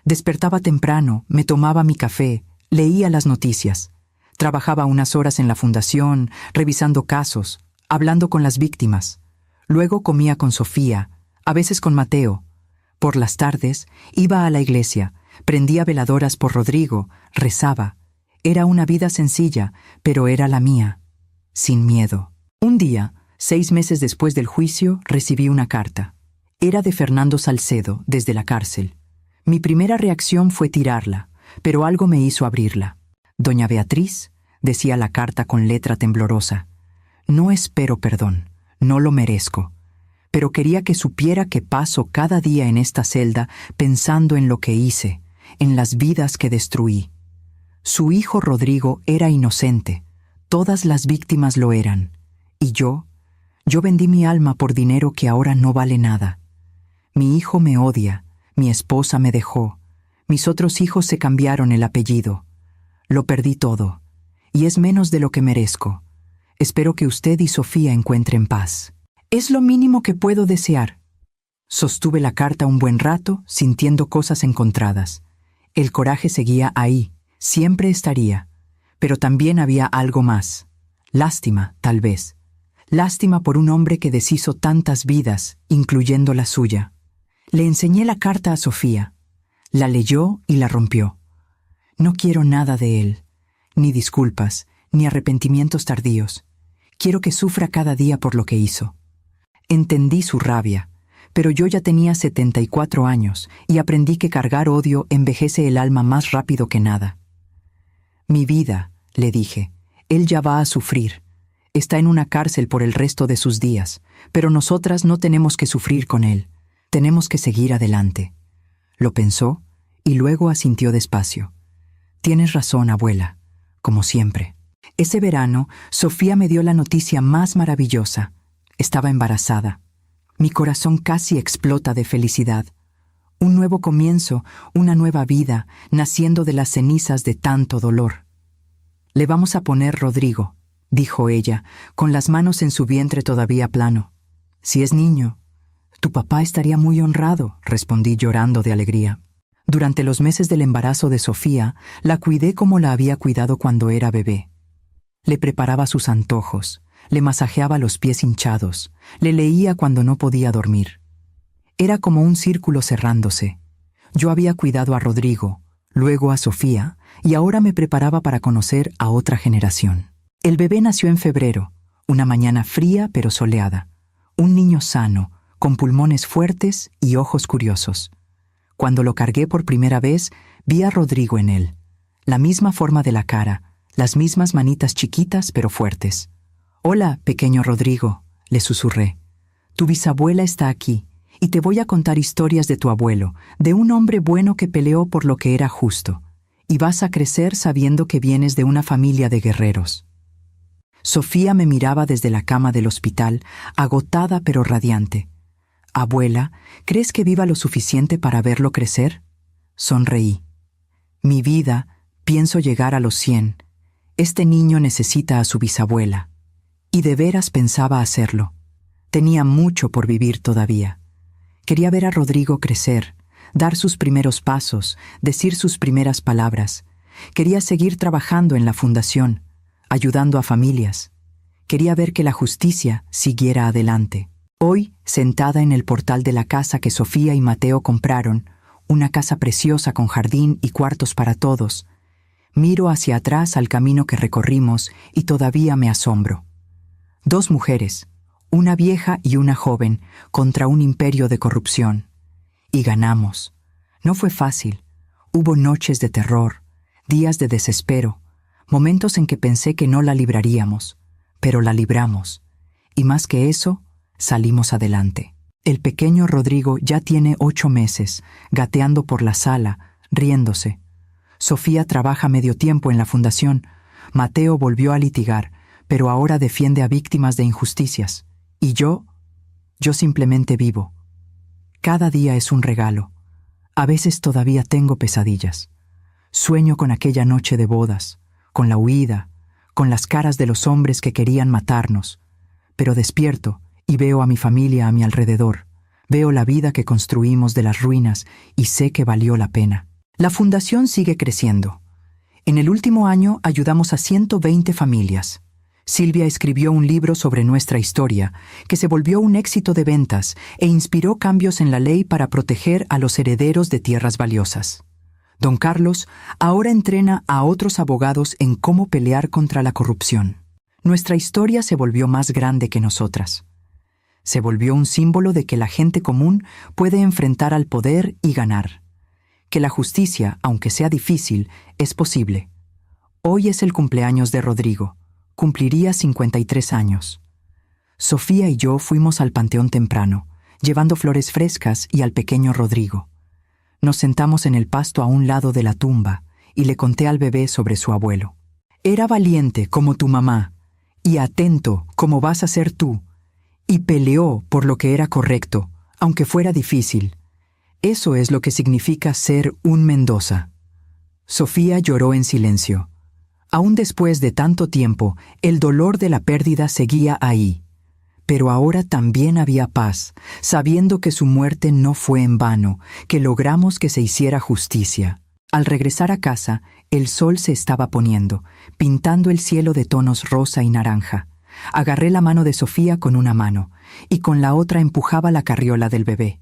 Despertaba temprano, me tomaba mi café, leía las noticias. Trabajaba unas horas en la fundación, revisando casos, hablando con las víctimas. Luego comía con Sofía, a veces con Mateo. Por las tardes, iba a la iglesia, prendía veladoras por Rodrigo, rezaba. Era una vida sencilla, pero era la mía, sin miedo. Un día, 6 meses después del juicio, recibí una carta. Era de Fernando Salcedo, desde la cárcel. Mi primera reacción fue tirarla, pero algo me hizo abrirla. Doña Beatriz, decía la carta con letra temblorosa, no espero perdón, no lo merezco, pero quería que supiera que paso cada día en esta celda pensando en lo que hice, en las vidas que destruí. Su hijo Rodrigo era inocente, todas las víctimas lo eran, y yo vendí mi alma por dinero que ahora no vale nada. Mi hijo me odia, mi esposa me dejó, mis otros hijos se cambiaron el apellido. Lo perdí todo, y es menos de lo que merezco. Espero que usted y Sofía encuentren paz. Es lo mínimo que puedo desear. Sostuve la carta un buen rato, sintiendo cosas encontradas. El coraje seguía ahí, siempre estaría, pero también había algo más. Lástima, tal vez. Lástima por un hombre que deshizo tantas vidas, incluyendo la suya. Le enseñé la carta a Sofía. La leyó y la rompió. No quiero nada de él, ni disculpas, ni arrepentimientos tardíos. Quiero que sufra cada día por lo que hizo. Entendí su rabia, pero yo ya tenía 74 años y aprendí que cargar odio envejece el alma más rápido que nada. Mi vida, le dije, él ya va a sufrir. Está en una cárcel por el resto de sus días, pero nosotras no tenemos que sufrir con él. Tenemos que seguir adelante. Lo pensó y luego asintió despacio. Tienes razón, abuela, como siempre. Ese verano, Sofía me dio la noticia más maravillosa. Estaba embarazada. Mi corazón casi explota de felicidad. Un nuevo comienzo, una nueva vida, naciendo de las cenizas de tanto dolor. Le vamos a poner Rodrigo, dijo ella, con las manos en su vientre todavía plano. Si es niño, tu papá estaría muy honrado, respondí llorando de alegría. Durante los meses del embarazo de Sofía, la cuidé como la había cuidado cuando era bebé. Le preparaba sus antojos, le masajeaba los pies hinchados, le leía cuando no podía dormir. Era como un círculo cerrándose. Yo había cuidado a Rodrigo, luego a Sofía, y ahora me preparaba para conocer a otra generación. El bebé nació en febrero, una mañana fría pero soleada. Un niño sano, con pulmones fuertes y ojos curiosos. Cuando lo cargué por primera vez, vi a Rodrigo en él. La misma forma de la cara, las mismas manitas chiquitas pero fuertes. «Hola, pequeño Rodrigo», le susurré. «Tu bisabuela está aquí, y te voy a contar historias de tu abuelo, de un hombre bueno que peleó por lo que era justo, y vas a crecer sabiendo que vienes de una familia de guerreros». Sofía me miraba desde la cama del hospital, agotada pero radiante. «Abuela, ¿crees que viva lo suficiente para verlo crecer?» Sonreí. «Mi vida, pienso llegar a los 100. Este niño necesita a su bisabuela». Y de veras pensaba hacerlo. Tenía mucho por vivir todavía. Quería ver a Rodrigo crecer, dar sus primeros pasos, decir sus primeras palabras. Quería seguir trabajando en la fundación, ayudando a familias. Quería ver que la justicia siguiera adelante. Hoy, sentada en el portal de la casa que Sofía y Mateo compraron, una casa preciosa con jardín y cuartos para todos, miro hacia atrás al camino que recorrimos y todavía me asombro. 2 mujeres, una vieja y una joven, contra un imperio de corrupción. Y ganamos. No fue fácil. Hubo noches de terror, días de desespero, momentos en que pensé que no la libraríamos, pero la libramos. Y más que eso, salimos adelante. El pequeño Rodrigo ya tiene 8 meses, gateando por la sala, riéndose. Sofía trabaja medio tiempo en la fundación. Mateo volvió a litigar, pero ahora defiende a víctimas de injusticias. Y yo simplemente vivo. Cada día es un regalo. A veces todavía tengo pesadillas. Sueño con aquella noche de bodas, con la huida, con las caras de los hombres que querían matarnos. Pero despierto y veo a mi familia a mi alrededor. Veo la vida que construimos de las ruinas y sé que valió la pena. La fundación sigue creciendo. En el último año ayudamos a 120 familias. Silvia escribió un libro sobre nuestra historia, que se volvió un éxito de ventas e inspiró cambios en la ley para proteger a los herederos de tierras valiosas. Don Carlos ahora entrena a otros abogados en cómo pelear contra la corrupción. Nuestra historia se volvió más grande que nosotras. Se volvió un símbolo de que la gente común puede enfrentar al poder y ganar. Que la justicia, aunque sea difícil, es posible. Hoy es el cumpleaños de Rodrigo. Cumpliría 53 años. Sofía y yo fuimos al panteón temprano, llevando flores frescas y al pequeño Rodrigo. Nos sentamos en el pasto a un lado de la tumba y le conté al bebé sobre su abuelo. Era valiente como tu mamá, y atento como vas a ser tú, y peleó por lo que era correcto, aunque fuera difícil. Eso es lo que significa ser un Mendoza. Sofía lloró en silencio. Aún después de tanto tiempo, el dolor de la pérdida seguía ahí. Pero ahora también había paz, sabiendo que su muerte no fue en vano, que logramos que se hiciera justicia. Al regresar a casa, el sol se estaba poniendo, pintando el cielo de tonos rosa y naranja. Agarré la mano de Sofía con una mano, y con la otra empujaba la carriola del bebé.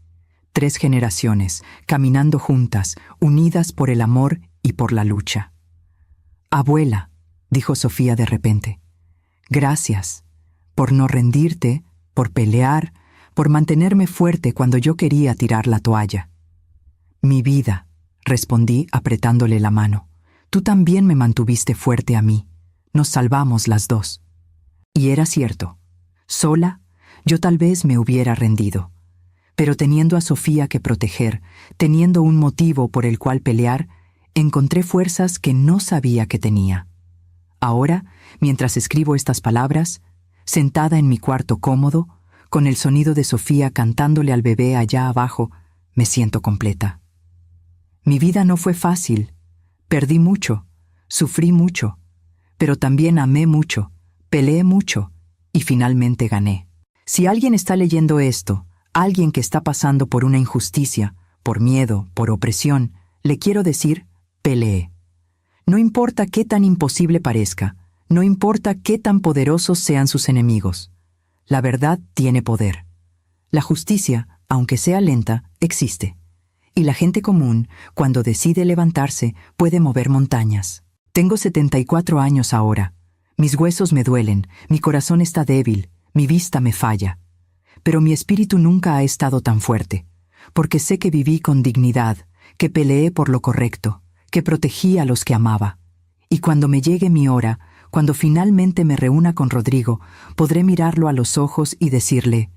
3 generaciones, caminando juntas, unidas por el amor y por la lucha. «Abuela», dijo Sofía de repente, «gracias por no rendirte, por pelear, por mantenerme fuerte cuando yo quería tirar la toalla». «Mi vida», respondí apretándole la mano, «tú también me mantuviste fuerte a mí. Nos salvamos las dos». Y era cierto. Sola, yo tal vez me hubiera rendido. Pero teniendo a Sofía que proteger, teniendo un motivo por el cual pelear, encontré fuerzas que no sabía que tenía. Ahora, mientras escribo estas palabras, sentada en mi cuarto cómodo, con el sonido de Sofía cantándole al bebé allá abajo, me siento completa. Mi vida no fue fácil. Perdí mucho, sufrí mucho, pero también amé mucho, peleé mucho y finalmente gané. Si alguien está leyendo esto, alguien que está pasando por una injusticia, por miedo, por opresión, le quiero decir, peleé. No importa qué tan imposible parezca, no importa qué tan poderosos sean sus enemigos. La verdad tiene poder. La justicia, aunque sea lenta, existe. Y la gente común, cuando decide levantarse, puede mover montañas. Tengo 74 años ahora. Mis huesos me duelen, mi corazón está débil, mi vista me falla. Pero mi espíritu nunca ha estado tan fuerte, porque sé que viví con dignidad, que peleé por lo correcto, que protegí a los que amaba. Y cuando me llegue mi hora, cuando finalmente me reúna con Rodrigo, podré mirarlo a los ojos y decirle,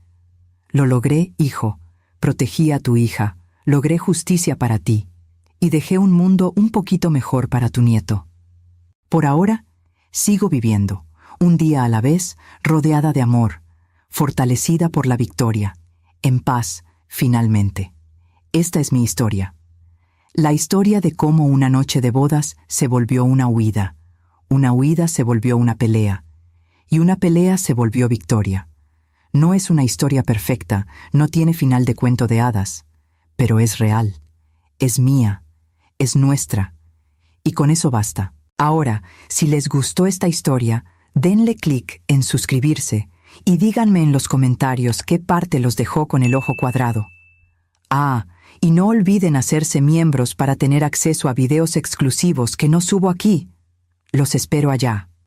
«Lo logré, hijo, protegí a tu hija, logré justicia para ti, y dejé un mundo un poquito mejor para tu nieto». Por ahora, sigo viviendo, un día a la vez, rodeada de amor, fortalecida por la victoria, en paz, finalmente. Esta es mi historia. La historia de cómo una noche de bodas se volvió una huida se volvió una pelea, y una pelea se volvió victoria. No es una historia perfecta, no tiene final de cuento de hadas, pero es real, es mía, es nuestra, y con eso basta. Ahora, si les gustó esta historia, denle clic en suscribirse y díganme en los comentarios qué parte los dejó con el ojo cuadrado. Ah, y no olviden hacerse miembros para tener acceso a videos exclusivos que no subo aquí. Los espero allá.